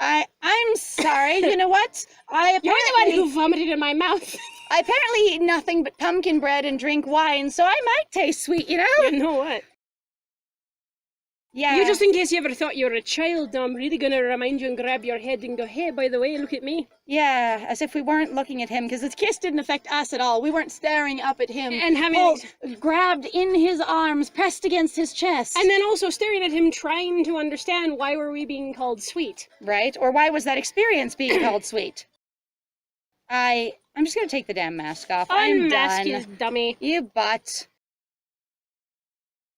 I'm sorry. You know what? You're the one who vomited in my mouth. I apparently eat nothing but pumpkin bread and drink wine, so I might taste sweet. You know? You know what? Yeah. You just in case you ever thought you were a child, I'm really gonna remind you and grab your head and go, hey, by the way, look at me. Yeah, as if we weren't looking at him, because the kiss didn't affect us at all. We weren't staring up at him. And having- All grabbed in his arms, pressed against his chest. And then also staring at him, trying to understand why were we being called sweet. Right? Or why was that experience being called sweet? I'm just gonna take the damn mask off. I'm Unmask, done. you dummy. You butt.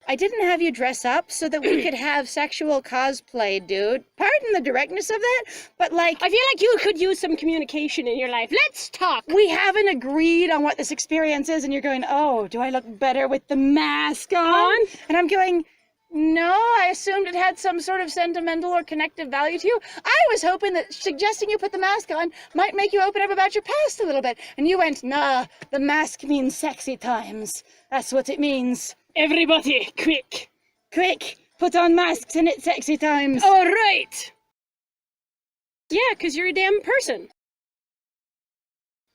I didn't have you dress up so that we could have sexual cosplay, dude. Pardon the directness of that, but like, I feel like you could use some communication in your life. Let's talk. we haven't agreed on what this experience is, and you're going, oh, do I look better with the mask on? And I'm going, no, I assumed it had some sort of sentimental or connective value to you. I was hoping that suggesting you put the mask on might make you open up about your past a little bit. And you went, nah, the mask means sexy times. That's what it means. Everybody, quick. Quick, put on masks and it's sexy times. All right. Yeah, because you're a damn person.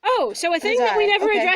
Oh, so a thing that we never Okay.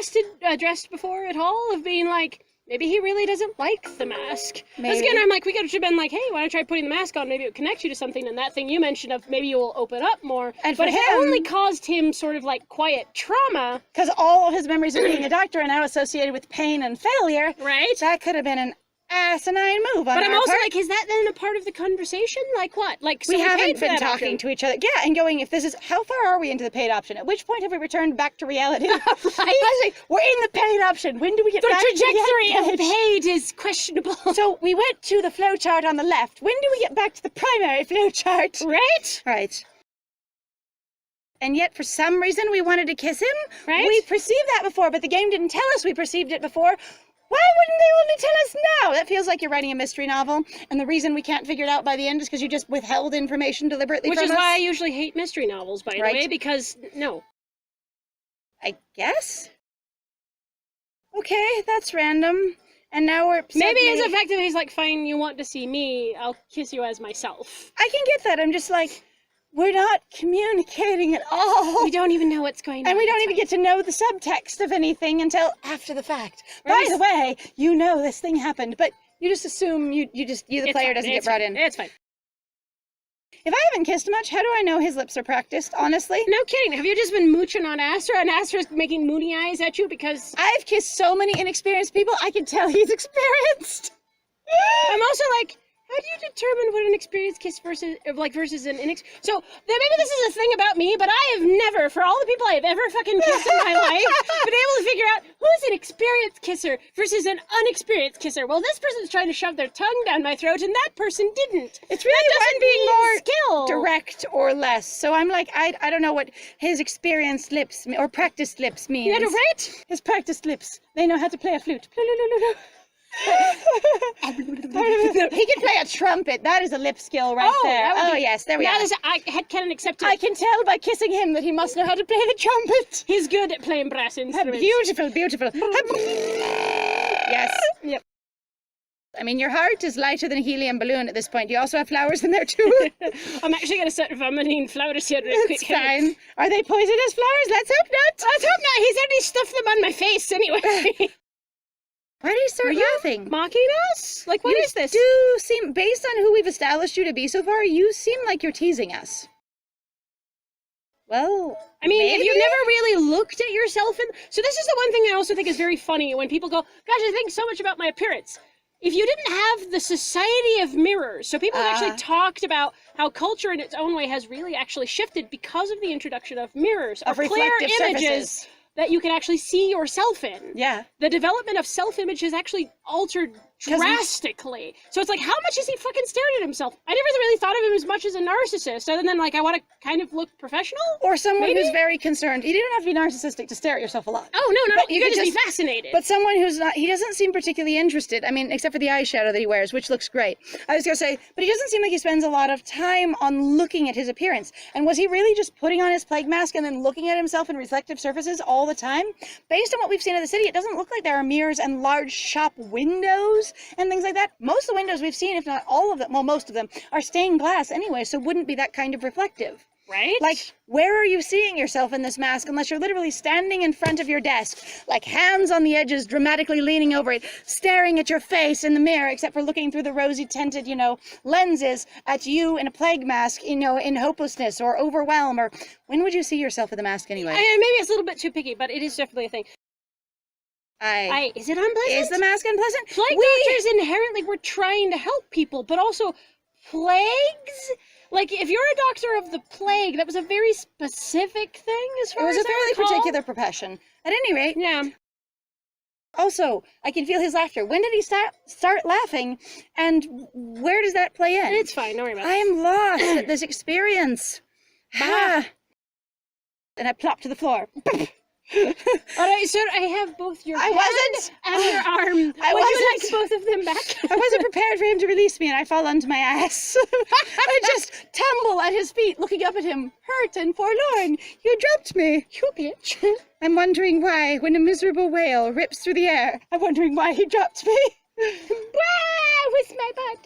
addressed before at all of being like, maybe he really doesn't like the mask. Because Maybe. again, I'm like, we could have been like, hey, why don't you try putting the mask on? Maybe it would connect you to something. And that thing you mentioned of maybe you'll open up more. And but for if it him- only caused him sort of like quiet trauma, Because all of his memories of being a doctor are now associated with pain and failure. right? That could have been an asinine move on But I'm our also part. like, is that then a part of the conversation? Like what? Like so we paid haven't for been that talking option. to each other. Yeah, and going, if this is, how far are we into the paid option? At which point have we returned back to reality? Right? I was like, we're in the paid option. When do we get The back to trajectory the of end page? paid is questionable. So we went to the flow chart on the left. When do we get back to the primary flow chart? Right? Right. And yet, for some reason, we wanted to kiss him. Right? We perceived that before, but the game didn't tell us we perceived it before. Why wouldn't they only tell us now? That feels like you're writing a mystery novel, and the reason we can't figure it out by the end is because you just withheld information deliberately Which from is us. why I usually hate mystery novels, by Right. the way, because no. I guess. Okay, that's random. and now we're Maybe suddenly- it's effective. He's like, fine, you want to see me, I'll kiss you as myself. I can get that. I'm just like, we're not communicating at all. We don't even know what's going on. And we don't That's even fine. get to know the subtext of anything until after the fact. By Right. the way, you know this thing happened, but you just assume the It's player fine, doesn't it's get brought fine, in. It's fine. If I haven't kissed much, how do I know his lips are practiced, honestly? No kidding. Have you just been mooching on Astra and Astra's making moony eyes at you because... I've kissed so many inexperienced people, I can tell he's experienced. I'm also like, how do you determine what an experienced kiss versus an inexperienced... So, maybe this is a thing about me, but I have never, for all the people I have ever fucking kissed in my life, been able to figure out who's an experienced kisser versus an unexperienced kisser. Well, this person's trying to shove their tongue down my throat, and that person didn't. It's really one being more skill. direct or less. So I'm like, I don't know what his experienced lips or practiced lips means. You got it right? His practiced lips. They know how to play a flute. He can play a trumpet. That is a lip skill right there. that would Oh be- yes, there we That are. is, I headcanon accepted. I can tell by kissing him that he must know how to play the trumpet. He's good at playing brass instruments. Beautiful, beautiful. Yes. Yep. I mean, your heart is lighter than a helium balloon at this point. You also have flowers in there too. I'm actually going to start vomiting flowers here real quick. It's fine. Are they poisonous flowers? Let's hope not. Let's hope not. He's already stuffed them on my face anyway. Why do you start Are you laughing? mocking us? Like, what You is this? do seem, based on who we've established you to be so far, you seem like you're teasing us. Well, I mean, maybe? if you've never really looked at yourself in... So this is the one thing I also think is very funny when people go, gosh, I think so much about my appearance. If you didn't have the Society of Mirrors, so people have actually talked about how culture in its own way has really actually shifted because of the introduction of mirrors, Of or clear reflective images surfaces. that you can actually see yourself in. Yeah. The development of self-image has actually altered 'Cause drastically. So it's like, how much is he fucking staring at himself? I never really thought of him as much as a narcissist, other than like, I want to kind of look professional. Or someone Maybe? who's very concerned. You don't have to be narcissistic to stare at yourself a lot. Oh, no, But you you could could just be fascinated. But someone who's not, he doesn't seem particularly interested. I mean, except for the eyeshadow that he wears, which looks great. I was going to say, but he doesn't seem like he spends a lot of time on looking at his appearance. And was he really just putting on his plague mask and then looking at himself in reflective surfaces all the time? Based on what we've seen in the city, it doesn't look like there are mirrors and large shop windows and things like that. Most of the windows we've seen, if not all of them, well, most of them, are stained glass anyway, so wouldn't be that kind of reflective. right? Like, where are you seeing yourself in this mask unless you're literally standing in front of your desk, like hands on the edges, dramatically leaning over it, staring at your face in the mirror, except for looking through the rosy tinted, lenses at you in a plague mask, in hopelessness or overwhelm, or when would you see yourself with a mask anyway? Maybe it's a little bit too picky, but it is definitely a thing. Is it unpleasant? Is the mask unpleasant? Plague doctors inherently were trying to help people, but also plagues? Like, if you're a doctor of the plague, that was a very specific thing as It far was as a fairly I recall. particular profession. At any rate, Yeah. also, I can feel his laughter. When did he start laughing, and where does that play in? It's fine, don't worry about it. I am lost at this experience. Ah. And I plop to the floor. Alright, so I have both your I hand wasn't- and your arm. I Would you wasn't- like both of them back? I wasn't prepared for him to release me, and I fall onto my ass. I just tumble at his feet, looking up at him, hurt and forlorn. You dropped me. You bitch. I'm wondering why, when a miserable wail rips through the air, I'm wondering why he dropped me. With my butt.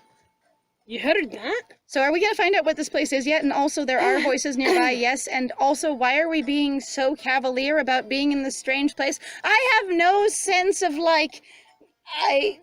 You heard that? So are we going to find out what this place is yet? And also there are voices nearby, yes. And also, why are we being so cavalier about being in this strange place? I have no sense of, I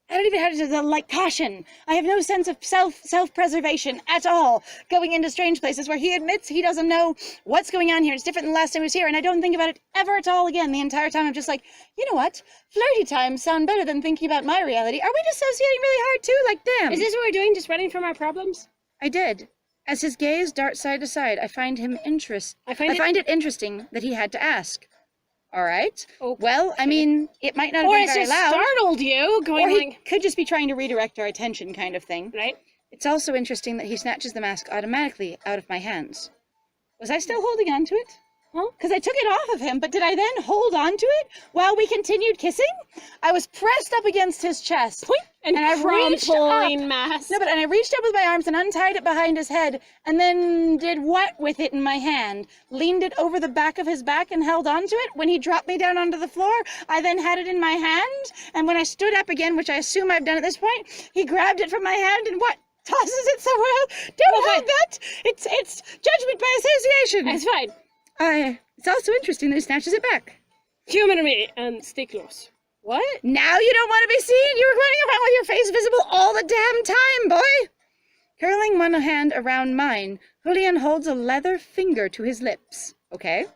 don't even have to, caution. I have no sense of self-preservation at all going into strange places where he admits he doesn't know what's going on here. It's different than the last time he was here, and I don't think about it ever at all again. The entire time I'm just like, you know what? Flirty times sound better than thinking about my reality. Are we dissociating really hard too? Like, damn. Is this what we're doing? Just running from our problems? I did. As his gaze darts side to side, I find I find it interesting that he had to ask. All right. Okay. Well, I mean, it might not have Or been it's very just loud. startled you, going Or he like, could just be trying to redirect our attention kind of thing. right? It's also interesting that he snatches the mask automatically out of my hands. Was I still holding on to it? Because I took it off of him, but did I then hold on to it while we continued kissing? I was pressed up against his chest. And I reached up. crumpling mass. No, but and I reached up with my arms and untied it behind his head, and then did what with it in my hand? Leaned it over the back of his back and held on to it. When he dropped me down onto the floor, I then had it in my hand, and when I stood up again, which I assume I've done at this point, he grabbed it from my hand and what? Tosses it somewhere else. Don't hold that! It's judgment by association! That's fine. It's also interesting that he snatches it back. Humor me and stay close. What? Now you don't want to be seen? You were running around with your face visible all the damn time, boy! Curling one hand around mine, Julian holds a leather finger to his lips. Okay?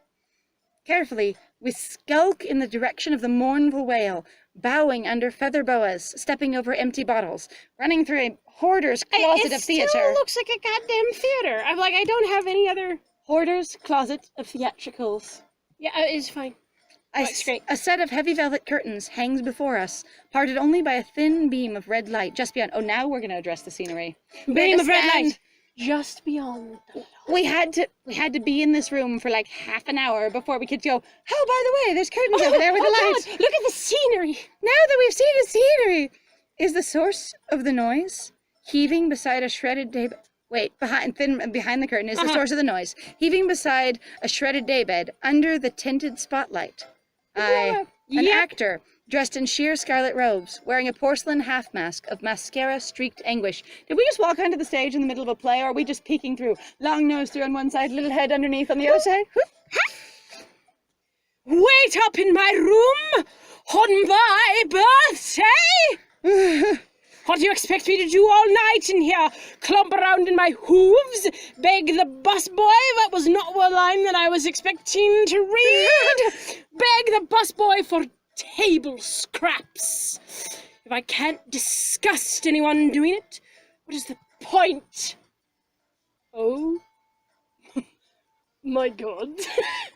Carefully, we skulk in the direction of the mournful wail, bowing under feather boas, stepping over empty bottles, running through a hoarder's closet of theater. It still looks like a goddamn theater. I'm like, I don't have any other... Hoarder's closet of theatricals. Yeah, it's fine. It's great. A set of heavy velvet curtains hangs before us, parted only by a thin beam of red light just beyond. Oh, now we're going to address the scenery. Beam of red light. Just beyond. We had to be in this room for like half an hour before we could go, oh, by the way, there's curtains over there with the light. God, look at the scenery. Now that we've seen the scenery, is the source of the noise heaving beside a shredded day... Wait, behind the curtain is the source of the noise, heaving beside a shredded daybed under the tinted spotlight. An actor, dressed in sheer scarlet robes, wearing a porcelain half-mask of mascara-streaked anguish. Did we just walk onto the stage in the middle of a play, or are we just peeking through? Long nose through on one side, little head underneath on the other side? Wait up in my room on my birthday! What do you expect me to do all night in here? Clump around in my hooves? Beg the busboy? That was not a line that I was expecting to read. Beg the busboy for table scraps. If I can't disgust anyone doing it, what is the point? Oh. My God.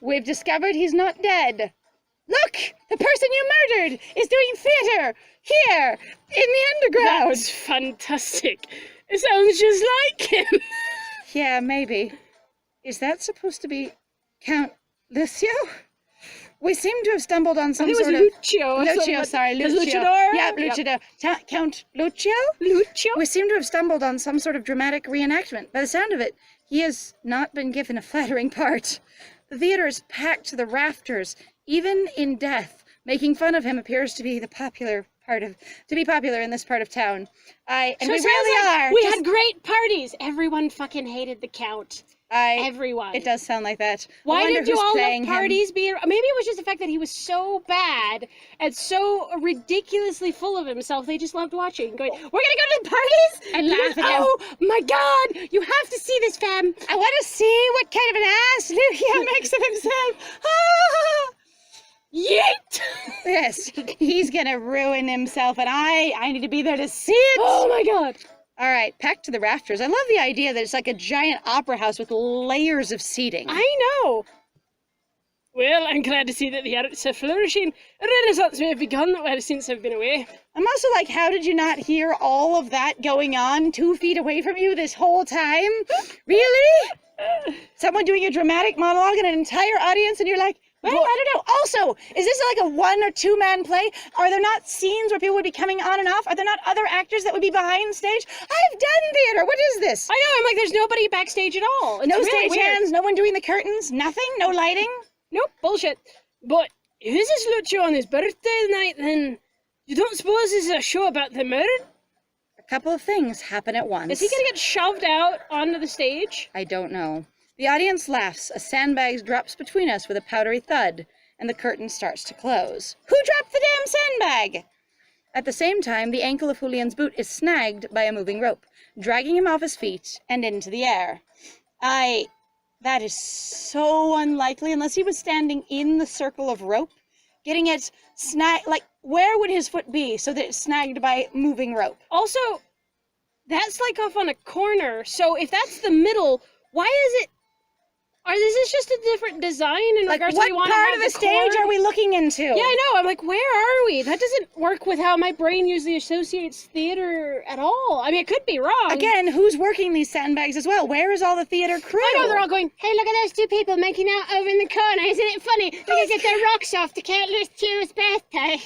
We've discovered he's not dead. Look! The person you murdered is doing theater here in the underground. That's fantastic. It sounds just like him. Yeah, maybe. Is that supposed to be Count Lucio? We seem to have stumbled on some sort of... Lucio. Lucio, sorry, Lucio. Luchador? Yeah, Luchador. Count Lucio? Lucio? We seem to have stumbled on some sort of dramatic reenactment. By the sound of it, he has not been given a flattering part. The theater is packed to the rafters. Even in death, making fun of him appears to be popular in this part of town. And we really are. We had great parties. Everyone fucking hated the Count. Everyone. It does sound like that. Why did you all have parties be... Maybe it was just the fact that he was so bad and so ridiculously full of himself, they just loved watching. Going, we're gonna go to the parties? And laugh at him. Oh, my God! You have to see this, fam! I want to see what kind of an ass Lucia makes of himself. Ah! Yeet! Yes, he's gonna ruin himself, and I need to be there to see it. Oh, my God! All right, packed to the rafters. I love the idea that it's like a giant opera house with layers of seating. I know. Well, I'm glad to see that the arts are flourishing. A renaissance may have begun since I've been away. I'm also like, how did you not hear all of that going on 2 feet away from you this whole time? Really? Someone doing a dramatic monologue and an entire audience, and you're like, well, I don't know. Also, is this like a 1 or 2 man play? Are there not scenes where people would be coming on and off? Are there not other actors that would be behind stage? I've done theater. What is this? I know. I'm like, there's nobody backstage at all. It's No really stagehands, weird. no one doing the curtains, nothing, no lighting. Nope, bullshit. But if this is Lucio on his birthday night, then you don't suppose this is a show about the murder? A couple of things happen at once. Is he gonna get shoved out onto the stage? I don't know. The audience laughs. A sandbag drops between us with a powdery thud, and the curtain starts to close. Who dropped the damn sandbag? At the same time, the ankle of Julian's boot is snagged by a moving rope, dragging him off his feet and into the air. That is so unlikely, unless he was standing in the circle of rope, getting it snagged. Like, where would his foot be so that it's snagged by moving rope? Also, that's like off on a corner. So if that's the middle, why is it This is just a different design in Like, regards what to we want to part have of the stage cord? are we looking into? Yeah, I know. I'm like, where are we? That doesn't work with how my brain usually associates theater at all. I mean, it could be wrong. Again, who's working these sandbags as well? Where is all the theater crew? I know they're all going, hey, look at those two people making out over in the corner. Isn't it funny? They're going to get their rocks off to Countless Tu's birthday.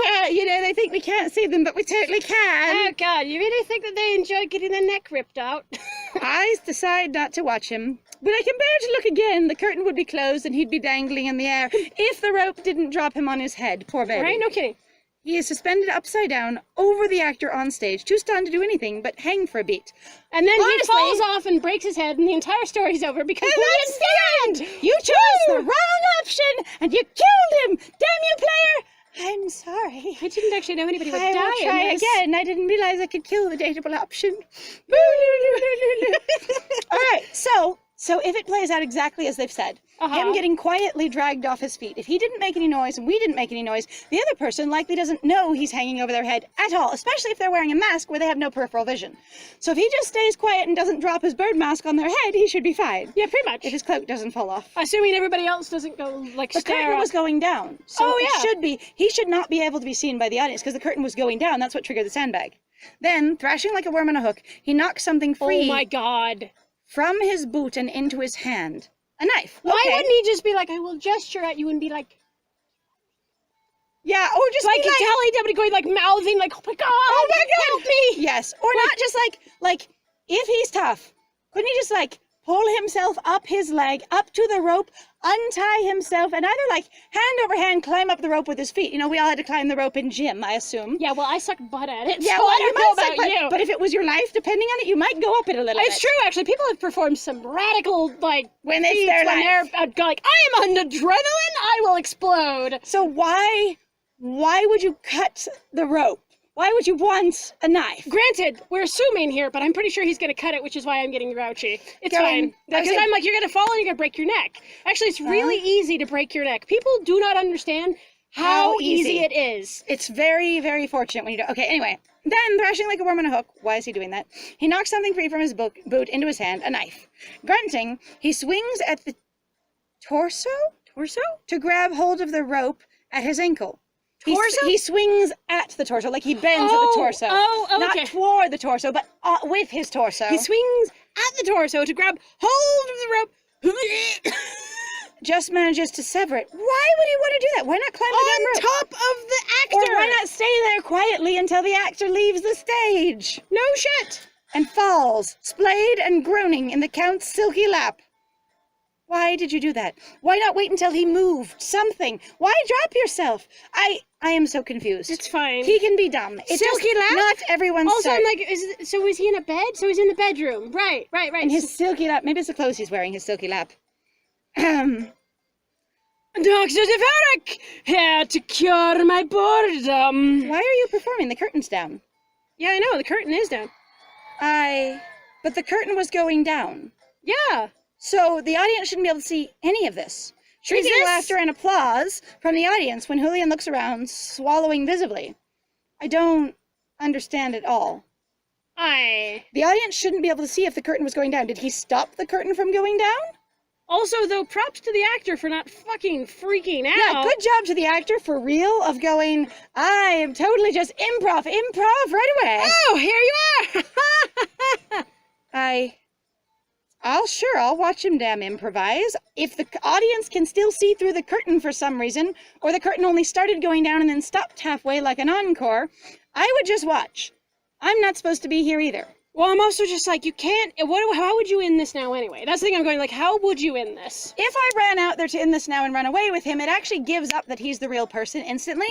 Yeah, you know, they think we can't see them, but we totally can. Oh, God, you really think that they enjoy getting their neck ripped out? I decide not to watch him. But I can bear to look again. The curtain would be closed and he'd be dangling in the air if the rope didn't drop him on his head. Poor baby. Right? No kidding. He is suspended upside down over the actor on stage, too stunned to do anything but hang for a beat. And then Honestly, he falls off and breaks his head, and the entire story's over because and that's the end! You chose the wrong option, and you killed him! Damn you, player! I'm sorry. I didn't actually know anybody would I die will try in this. again. I didn't realize I could kill the dateable option. All right, so if it plays out exactly as they've said, him getting quietly dragged off his feet, if he didn't make any noise and we didn't make any noise, the other person likely doesn't know he's hanging over their head at all, especially if they're wearing a mask where they have no peripheral vision. So if he just stays quiet and doesn't drop his bird mask on their head, he should be fine. Yeah, pretty much. If his cloak doesn't fall off. Assuming everybody else doesn't go, like, The stare curtain up. was going down, so he should not be able to be seen by the audience because the curtain was going down. That's what triggered the sandbag. Then, thrashing like a worm on a hook, he knocks something free Oh my God. from his boot and into his hand. A knife. Why Okay. wouldn't he just be like, I will gesture at you and be like, Yeah, or just like be like, Teletubby going, like, mouthing, like, oh my God, help me. yes, or not just like if he's tough, couldn't he just like pull himself up his leg, up to the rope, untie himself, and either like hand over hand climb up the rope with his feet? You know, we all had to climb the rope in gym, I assume. Yeah, well, I suck butt at it, Yeah, so well, I you don't know might about suck, you. but if it was your life depending on it, you might go up it a little bit. It's true, actually. People have performed some radical, like, When it's feats their when life. they're like, I am on adrenaline, I will explode. So why would you cut the rope? Why would you want a knife? Granted, we're assuming here, but I'm pretty sure he's going to cut it, which is why I'm getting grouchy. It's Going- fine. Because I'm like, you're going to fall and you're going to break your neck. Actually, it's really easy to break your neck. People do not understand how easy it is. It's very, very fortunate when you do. Okay, anyway. Then, thrashing like a worm on a hook, why is he doing that? He knocks something free from his boot into his hand, a knife. Grunting, he swings at the torso to grab hold of the rope at his ankle. He swings at the torso, like he bends at the torso. Okay. Not toward the torso, but with his torso. He swings at the torso to grab hold of the rope. Just manages to sever it. Why would he want to do that? Why not climb the damn rope? On top of the actor. Or why not stay there quietly until the actor leaves the stage? No shit. And falls, splayed and groaning in the Count's silky lap. Why did you do that? Why not wait until he moved? Something. Why drop yourself? I am so confused. It's fine. He can be dumb. It's Silky just lap? not everyone's Also, start. I'm like, is he in a bed? So he's in the bedroom. Right. And his silky lap. Maybe it's the clothes he's wearing, his silky lap. Dr. Deverick, here to cure my boredom. Why are you performing? The curtain's down. Yeah, I know, the curtain is down. But the curtain was going down. Yeah. So the audience shouldn't be able to see any of this. Shrieking laughter and applause from the audience when Julian looks around, swallowing visibly. I don't understand at all. The audience shouldn't be able to see if the curtain was going down. Did he stop the curtain from going down? Also, though, props to the actor for not fucking freaking out. Yeah, good job to the actor for real of going, I am totally just improv right away. Oh, here you are. I'll watch him damn improvise. If the audience can still see through the curtain for some reason, or the curtain only started going down and then stopped halfway like an encore, I would just watch. I'm not supposed to be here either. Well, I'm also just like, you can't, how would you end this now anyway? That's the thing I'm going, like, how would you end this? If I ran out there to end this now and run away with him, it actually gives up that he's the real person instantly.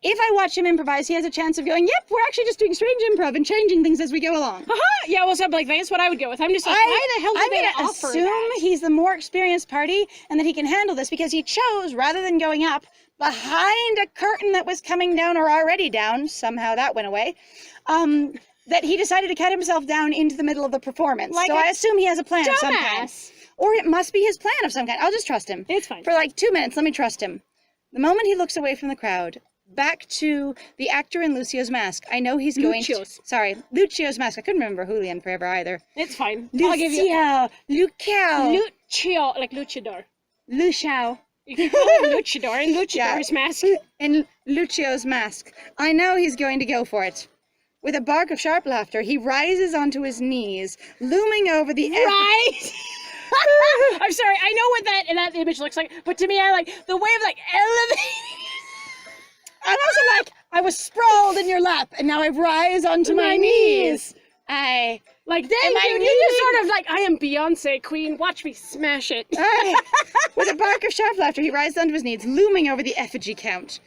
If I watch him improvise, he has a chance of going, yep, we're actually just doing strange improv and changing things as we go along. Yeah, well, so I'm like, that's what I would go with. I'm just like, why the hell did they offer that? I'm going to assume he's the more experienced party and that he can handle this because he chose, rather than going up behind a curtain that was coming down or already down, somehow that went away, that he decided to cut himself down into the middle of the performance. So I assume he has a plan of some kind. Or it must be his plan of some kind. I'll just trust him. It's fine. For like 2 minutes, let me trust him. The moment he looks away from the crowd, back to the actor in Lucio's mask. I know he's going Lucio's. Lucio's mask. I couldn't remember Julian forever either. It's fine. Lucio, I'll give you Lucio, Lucio, like luchador. Lucio. You can call him luchador in luchador's mask. In Lucio's mask. I know he's going to go for it. With a bark of sharp laughter, he rises onto his knees, looming over the Right. I'm sorry. I know what that image looks like, but to me, I like the way of like elevating. I'm also like, I was sprawled in your lap, and now I rise onto my knees. I like, dang, dude, you just sort of like, I am Beyonce queen. Watch me smash it. With a bark of sharp laughter, he rises onto his knees, looming over the effigy count.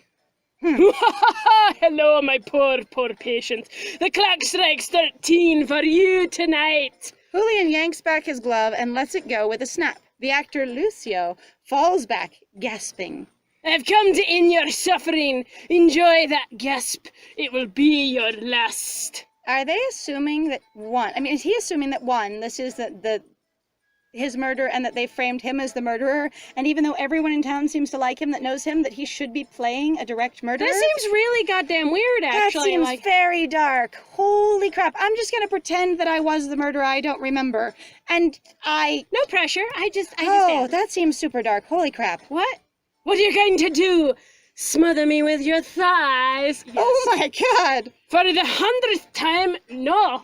Hello, my poor patient. The clock strikes 13 for you tonight. Julian yanks back his glove and lets it go with a snap. The actor Lucio falls back, gasping. I've come to end your suffering. Enjoy that gasp. It will be your last. Are they assuming that is he assuming that this is his murder and that they framed him as the murderer? And even though everyone in town seems to like him that knows him, that he should be playing a direct murderer? That seems really goddamn weird, actually. That seems very dark. Holy crap. I'm just going to pretend that I was the murderer. I don't remember. And No pressure. I just Oh, am. that seems super dark. Holy crap. What? What are you going to do? Smother me with your thighs? Yes. Oh my god. For the 100th time? No.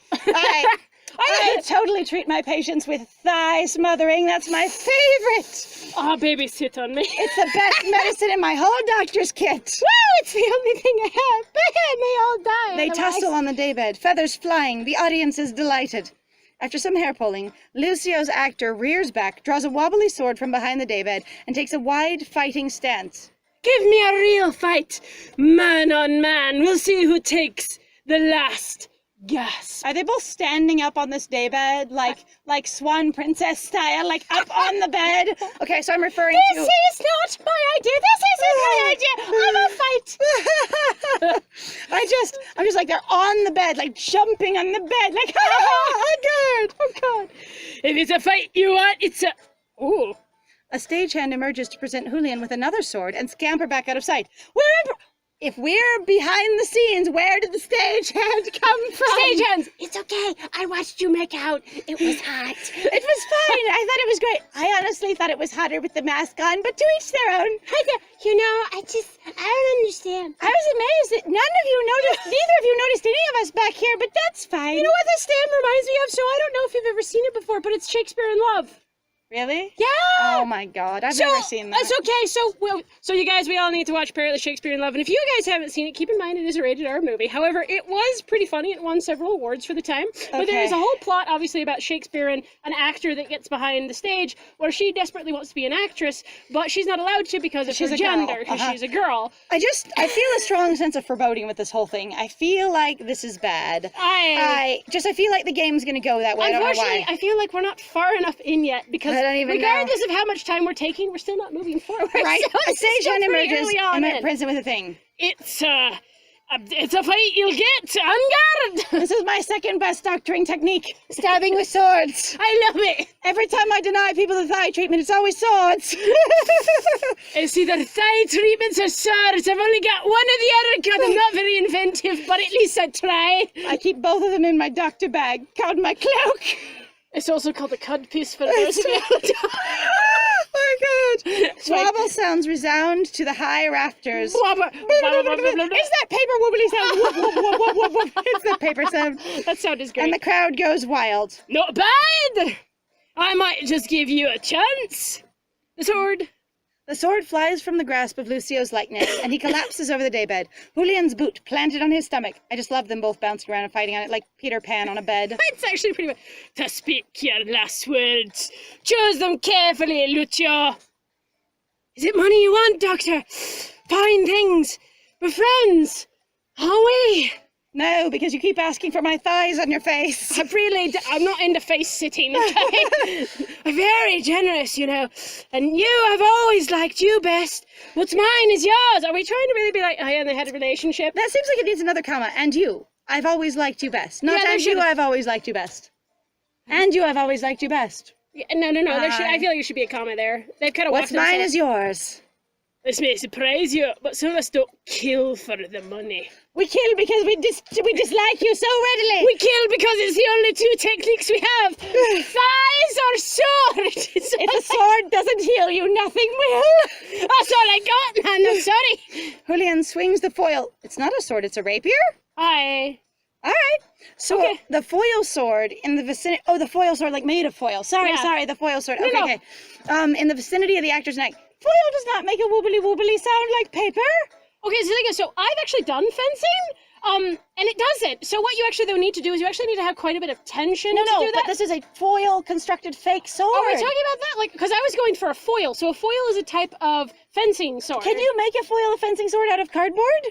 I totally treat my patients with thigh smothering. That's my favorite. Oh, baby, sit on me. It's the best medicine in my whole doctor's kit. Woo! It's the only thing I have. And they all die. They tussle on the daybed, feathers flying. The audience is delighted. After some hair pulling, Lucio's actor rears back, draws a wobbly sword from behind the daybed, and takes a wide fighting stance. Give me a real fight. Man on man. We'll see who takes the last gasp. Are they both standing up on this daybed, like Swan Princess style, like up on the bed? Okay, so I'm referring to... This is not my idea. This isn't my idea. I'm a fight. I'm just like, they're on the bed, like jumping on the bed, like, oh god, oh god. If it's a fight you want, it's a... Ooh. A stagehand emerges to present Julian with another sword and scamper back out of sight. If we're behind the scenes, where did the stagehand come from? Stagehands, it's okay. I watched you make out. It was hot. It was fine. I thought it was great. I honestly thought it was hotter with the mask on, but to each their own. You know, I don't understand. I was amazed that neither of you noticed any of us back here, but that's fine. You know what this stand reminds me of? So I don't know if you've ever seen it before, but it's Shakespeare in Love. Really? Yeah! Oh my god, I've never seen that. It's okay, so you guys, we all need to watch apparently Shakespeare in Love, and if you guys haven't seen it, keep in mind it is a rated R movie. However, it was pretty funny, it won several awards for the time, but there is a whole plot, obviously, about Shakespeare and an actor that gets behind the stage, where she desperately wants to be an actress, but she's not allowed to because of her gender, because she's a girl. I feel a strong sense of foreboding with this whole thing. I feel like this is bad. I feel like the game's gonna go that way. I don't know why. I feel like we're not far enough in yet, because I don't even regardless of how much time we're taking, we're still not moving forward. Right? So a stagehand emerges and present with a thing. It's a fight you'll get on guard. This is my second best doctoring technique, stabbing with swords. I love it. Every time I deny people the thigh treatment, it's always swords. It's either thigh treatments or swords. I've only got one or the other because I'm not very inventive, but at least I try. I keep both of them in my doctor bag, called my cloak. It's also called the cud piece for those of you who don't. Oh my god! Wobble sounds resound to the high rafters. Wobble. Is that paper wobbly sound? Whoop, whoop, whoop, whoop, whoop, whoop. It's the paper sound. That sound is great. And the crowd goes wild. Not bad! I might just give you a chance. The sword. The sword flies from the grasp of Lucio's likeness, and he collapses over the daybed. Julian's boot planted on his stomach. I just love them both bouncing around and fighting on it like Peter Pan on a bed. It's actually pretty much... To speak your last words, choose them carefully, Lucio. Is it money you want, Doctor? Fine things. We're friends, are we? No, because you keep asking for my thighs on your face. I'm not into face sitting, okay? I'm very generous, you know. And I've always liked you best. What's mine is yours. Are we trying to really be like, and they had a relationship? That seems like it needs another comma. And you. I've always liked you best. Not Yeah, and you, I've always liked you best. And you, I've always liked you best. Yeah, no. I feel like there should be a comma there. They've kind of What's mine is yours. This may surprise you, but some of us don't kill for the money. We kill because we dislike you so readily. We kill because it's the only two techniques we have. Thighs or sword. If a sword doesn't heal you, nothing will. That's all I got, man. I'm sorry. Julian swings the foil. It's not a sword, it's a rapier? Aye. All right. So Okay. the foil sword in the vicinity. Oh, the foil sword, like made of foil. Sorry, Yeah. the foil sword. No, Okay, no. okay. In the vicinity of the actor's neck. Foil does not make a wobbly wobbly sound like paper. Okay, so the thing is, so I've actually done fencing, and it doesn't. So what you actually though need to do is you actually need to have quite a bit of tension to do that. But this is a foil constructed fake sword. Oh, we're talking about that? Like, because I was going for a foil. So a foil is a type of fencing sword. Can you make a foil fencing sword out of cardboard?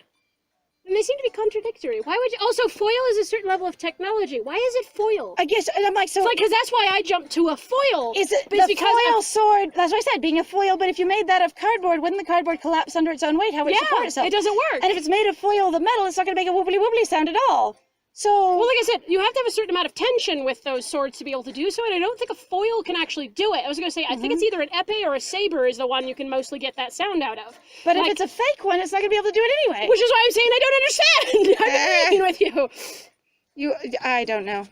And they seem to be contradictory. Why would you... Also, foil is a certain level of technology. Why is it foil? I guess, and I'm like, so... It's like, because that's why I jumped to a foil. Is it It's the because foil of- sword? That's what I said, being a foil. But if you made that of cardboard, wouldn't the cardboard collapse under its own weight? How would it support itself? it doesn't work. And if it's made of foil, the metal, it's not going to make a wobbly wobbly sound at all. So... Well, like I said, you have to have a certain amount of tension with those swords to be able to do so, and I don't think a foil can actually do it. I was going to say, I think it's either an épée or a saber is the one you can mostly get that sound out of. But Like- if it's a fake one, it's not going to be able to do it anyway. Which is why I'm saying I don't understand. I'm agreeing with you. I don't know.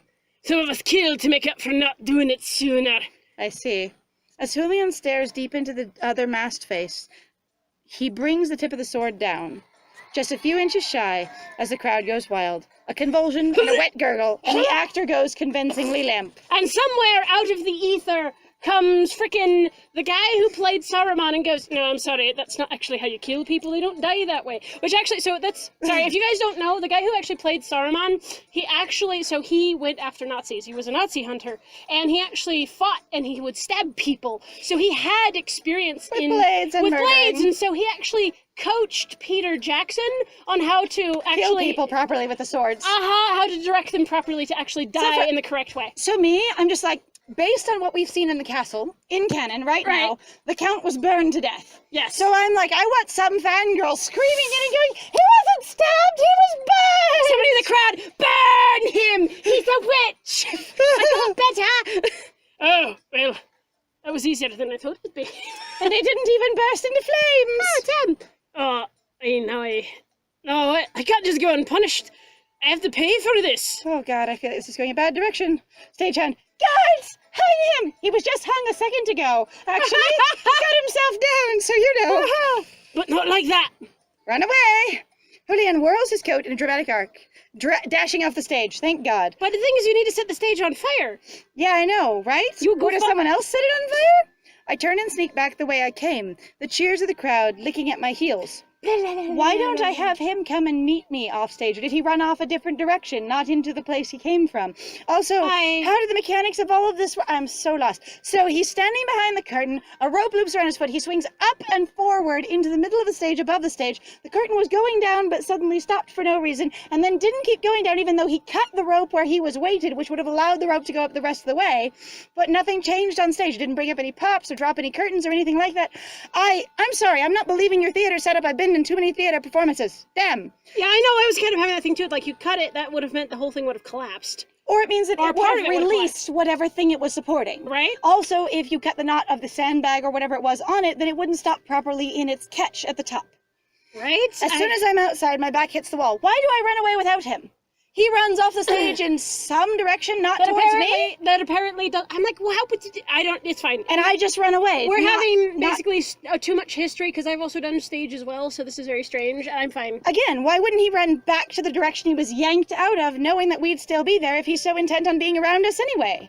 Some of us killed to make up for not doing it sooner. I see. As Julian stares deep into the other masked face, he brings the tip of the sword down, just a few inches shy, as the crowd goes wild. A convulsion and a wet gurgle, and the actor goes convincingly limp. And somewhere out of the ether comes frickin' the guy who played Saruman and goes, no, I'm sorry, that's not actually how you kill people, they don't die that way. Which actually, so that's, sorry, if you guys don't know, the guy who actually played Saruman, he went after Nazis, he was a Nazi hunter, and he actually fought and he would stab people. So he had experience With blades and murdering. and so he actually coached Peter Jackson on how to Kill actually, people properly with the swords. how to direct them properly to actually die in the correct way. So me, I'm just like, based on what we've seen in the castle, in canon, right now, the Count was burned to death. Yes. So I'm like, I want some fangirl screaming in and going, he wasn't stabbed, he was burned! Somebody in the crowd, burn him! He's a witch! I got better! Oh, well, that was easier than I thought it would be. And he didn't even burst into flames! Oh, damn! Oh, I can't just go unpunished. I have to pay for this. Oh god, I feel like this is going a bad direction. Stagehand, guards! Hang him! He was just hung a second ago. Actually, he cut himself down, so you know. But not like that. Run away! Julian whirls his coat in a dramatic arc, dashing off the stage, thank God. But the thing is, you need to set the stage on fire. Yeah, I know, right? You go Or does fu- someone else set it on fire? I turn and sneak back the way I came, the cheers of the crowd licking at my heels. Why don't I have him come and meet me off stage? Or did he run off a different direction, not into the place he came from? Also, how did the mechanics of all of this... I'm so lost. So he's standing behind the curtain, a rope loops around his foot, he swings up and forward into the middle of the stage, above the stage. The curtain was going down, but suddenly stopped for no reason, and then didn't keep going down, even though he cut the rope where he was weighted, which would have allowed the rope to go up the rest of the way. But nothing changed on stage. It didn't bring up any pops or drop any curtains or anything like that. I'm sorry, I'm not believing your theater setup. I've been in too many theater performances. Damn. Yeah, I know, I was kind of having that thing too. Like, you cut it, that would have meant the whole thing would have collapsed. Or it means that Or it part would of have it would've released whatever thing it was supporting. Right? Also, if you cut the knot of the sandbag or whatever it was on it, then it wouldn't stop properly in its catch at the top. Right? As soon as I'm outside, my back hits the wall. Why do I run away without him? He runs off the stage in some direction, not towards me. That apparently does. I'm like, well, how would you do? I don't, it's fine. And I just run away. We're Not- having not- basically too much history because I've also done stage as well, so this is very strange. I'm fine. Again, why wouldn't he run back to the direction he was yanked out of, knowing that we'd still be there if he's so intent on being around us anyway?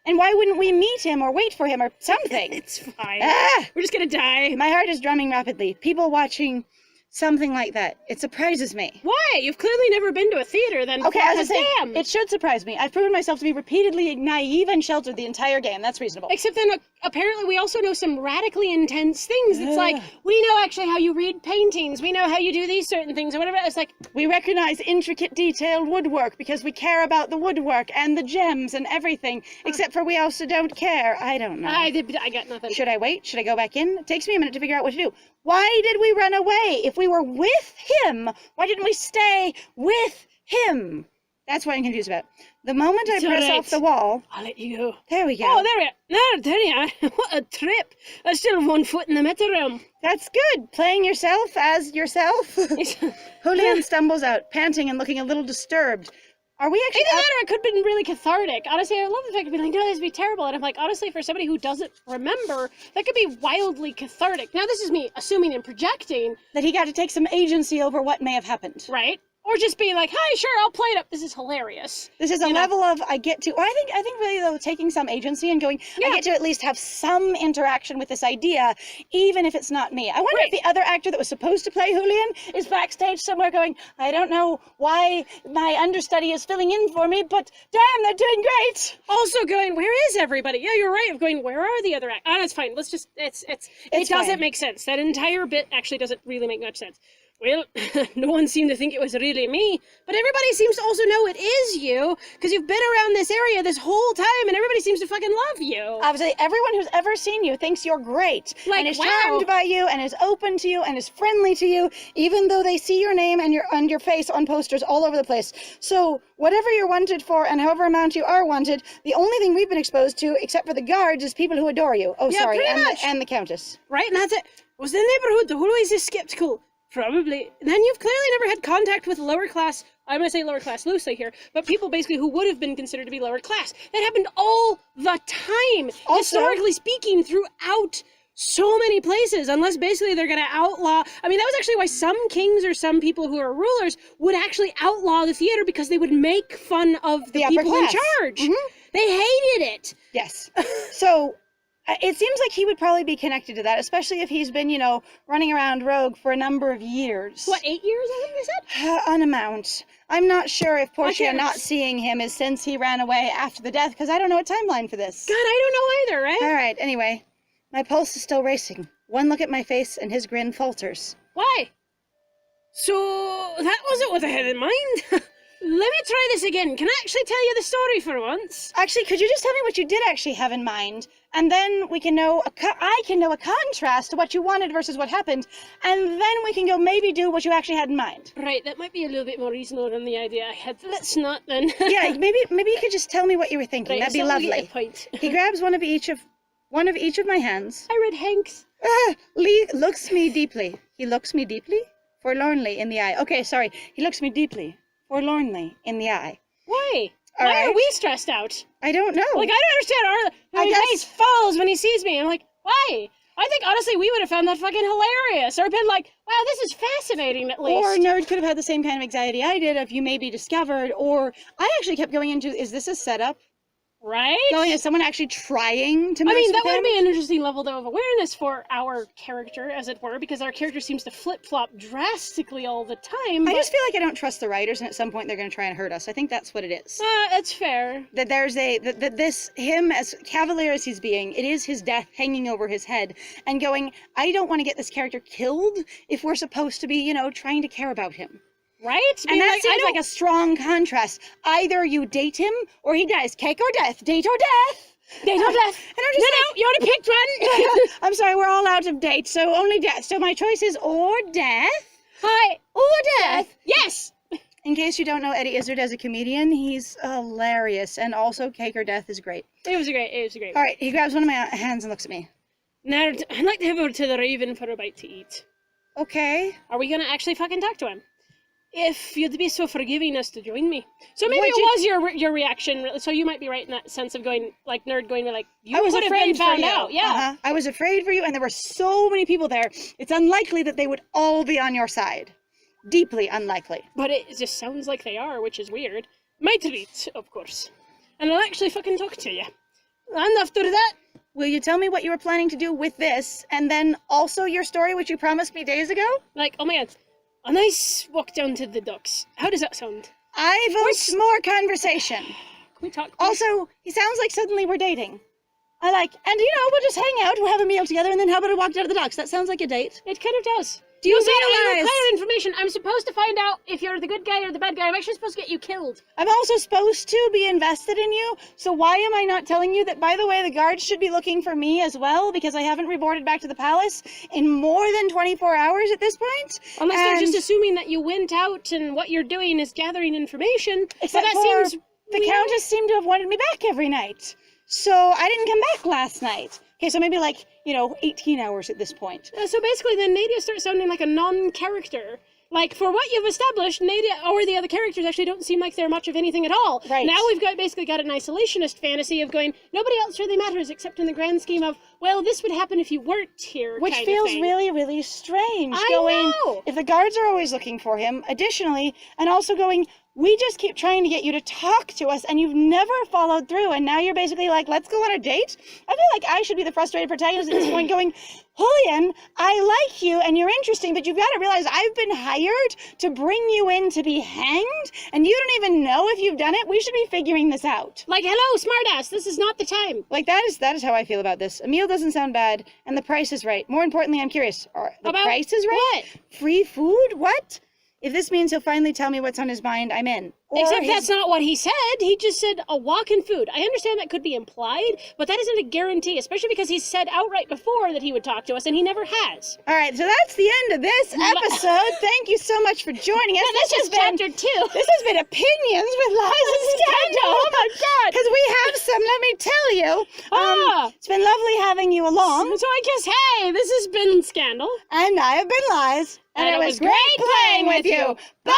And why wouldn't we meet him or wait for him or something? It's fine. Ah! We're just gonna die. My heart is drumming rapidly. People watching something like that. It surprises me. Why? You've clearly never been to a theater then. Okay, before, as I 'cause say, damn. it should surprise me. I've proven myself to be repeatedly naive and sheltered the entire game. That's reasonable. Except then apparently we also know some radically intense things. It's like, we know actually how you read paintings. We know how you do these certain things or whatever. It's like, We recognize intricate, detailed woodwork because we care about the woodwork and the gems and everything. Except for we also don't care. I don't know. I got nothing. Should I wait? Should I go back in? It takes me a minute to figure out what to do. Why did we run away? If we were with him, why didn't we stay with him? That's what I'm confused about. The moment I It's press alright. off the wall, I'll let you go. there we go. Oh, there we are. There you are. What a trip. I still have 1 foot in the meta realm. That's good. Playing yourself as yourself. Julian stumbles out, panting and looking a little disturbed. Are we actually Either that or it could have been really cathartic. Honestly, I love the fact of being like, no, this would be terrible. And I'm like, honestly, for somebody who doesn't remember, that could be wildly cathartic. Now, this is me assuming and projecting, that he got to take some agency over what may have happened? right? Or just being like, hi, sure, I'll play it up. This is hilarious. This is a level of I get to. Well, I think really though, taking some agency and going, I get to at least have some interaction with this idea, even if it's not me. I wonder if the other actor that was supposed to play Julian is backstage somewhere going, I don't know why my understudy is filling in for me, but damn, they're doing great. Also going, where is everybody? Yeah, you're right. Of going, where are the other actors? Oh, that's fine. Let's just, it doesn't fine. make sense. That entire bit actually doesn't really make much sense. Well, no one seemed to think it was really me, but everybody seems to also know it is you, because you've been around this area this whole time, and everybody seems to fucking love you. Obviously, everyone who's ever seen you thinks you're great, Like, and is wow. charmed by you, and is open to you, and is friendly to you, even though they see your name and your face on posters all over the place. So, whatever you're wanted for, and however amount you are wanted, the only thing we've been exposed to, except for the guards, is people who adore you. Oh, Yeah, sorry, pretty and much. and the Countess. Right, and that's it. Was the neighborhood the whole way just skeptical? Probably. Then you've clearly never had contact with lower class, I'm going to say lower class loosely here, but people basically who would have been considered to be lower class. That happened all the time, Also- historically speaking, throughout so many places, unless basically they're going to outlaw. I mean, that was actually why some kings or some people who are rulers would actually outlaw the theater, because they would make fun of the upper people in class. charge. Mhm. They hated it. Yes. So, it seems like he would probably be connected to that, especially if he's been, running around rogue for a number of years. What, 8 years, I think they said? An amount. I'm not sure if Portia can't- not seeing him is since he ran away after the death, because I don't know a timeline for this. God, I don't know either, right? All right, anyway. My pulse is still racing. One look at my face and his grin falters. Why? So, that wasn't what I had in mind. Let me try this again. Can I actually tell you the story for once? Actually, could you just tell me what you did actually have in mind? And then we can know, I can know a contrast to what you wanted versus what happened. And then we can go maybe do what you actually had in mind. Right, that might be a little bit more reasonable than the idea I had. Let's not then. Yeah, maybe you could just tell me what you were thinking. Right, That'd be so we get lovely. a point. He grabs one of each of my hands. I read Hanks. Looks me deeply. He looks me deeply, forlornly in the eye. Okay, sorry. He looks me deeply, forlornly in the eye. Why? All Why are right. we stressed out? I don't know. Like, I don't understand. I His guess- face falls when he sees me. I'm like, why? I think, honestly, we would have found that fucking hilarious. Or been like, wow, this is fascinating, at least. Or Nerd could have had the same kind of anxiety I did of you may be discovered. Or I actually kept going into, is this a setup? Right? Going, is someone actually trying to mess I mean, that with would him? be an interesting level, though, of awareness for our character, as it were, because our character seems to flip-flop drastically all the time. I just feel like I don't trust the writers, and at some point they're going to try and hurt us. I think that's what it is. That's fair. That there's him, as cavalier as he's being, it is his death hanging over his head, and going, I don't want to get this character killed if we're supposed to be, trying to care about him. Right? And Being that seems like a strong contrast. Either you date him, or he dies. Cake or death. Date or death. Date or death. And I'm just No, you already picked one. I'm sorry, we're all out of dates, so only death. So my choice is or death, Hi. or death. Yes. In case you don't know Eddie Izzard as a comedian, he's hilarious, and also Cake or Death is great. It was great. All right, he grabs one of my hands and looks at me. Nerd, I'd like to head over to the Raven for a bite to eat. Okay. Are we gonna actually fucking talk to him? If you'd be so forgiving as to join me. So maybe Would it you- was your reaction. So you might be right in that sense of going, like, Nerd going, like, you I was could have afraid been found for you. out. Yeah. Uh-huh. I was afraid for you, and there were so many people there. It's unlikely that they would all be on your side. Deeply unlikely. But it just sounds like they are, which is weird. My treat, of course. And I'll actually fucking talk to you. And after that, Will you tell me what you were planning to do with this, and then also your story, which you promised me days ago? like, oh my god, a nice walk down to the docks. How does that sound? I vote more conversation. Can we talk? please? Also, he sounds like suddenly we're dating. And we'll just hang out, we'll have a meal together, and then how about a walk down to the docks? That sounds like a date. It kind of does. Do you See, I realize- require information. I'm supposed to find out if you're the good guy or the bad guy. I'm actually supposed to get you killed. I'm also supposed to be invested in you, so why am I not telling you that, by the way, the guards should be looking for me as well, because I haven't reported back to the palace in more than 24 hours at this point? Unless they're just And- assuming that you went out and what you're doing is gathering information. Except but that for- seems The Countess seemed to have wanted me back every night. So I didn't come back last night. Okay, so maybe 18 hours at this point. So basically then Nadia starts sounding like a non-character. Like, for what you've established, Nadia or the other characters actually don't seem like they're much of anything at all. Right. Now we've basically got an isolationist fantasy of going, nobody else really matters except in the grand scheme of, well, this would happen if you weren't here. Which kind feels of thing. really, really strange. I know. If the guards are always looking for him, additionally, and also going, we just keep trying to get you to talk to us, and you've never followed through, and now you're basically like, let's go on a date? I feel like I should be the frustrated protagonist at this point going, Julian, I like you, and you're interesting, but you've got to realize I've been hired to bring you in to be hanged, and you don't even know if you've done it. We should be figuring this out. Like, hello, smartass, this is not the time. Like, that is how I feel about this. A meal doesn't sound bad, and the price is right. More importantly, I'm curious, are the About price is right? what? Free food? What? If this means he'll finally tell me what's on his mind, I'm in. Or Except his- that's not what he said. He just said a walk in food. I understand that could be implied, but that isn't a guarantee, especially because he said outright before that he would talk to us, and he never has. All right, so that's the end of this episode. Thank you so much for joining us. That's just chapter 2. This has been Opinions with Liza Stando. Oh my God. Because we have some, let me tell you. It's been lovely having you along. So I guess, hey, this has been Scandal. And I have been Liz. And it was great playing with you. Bye!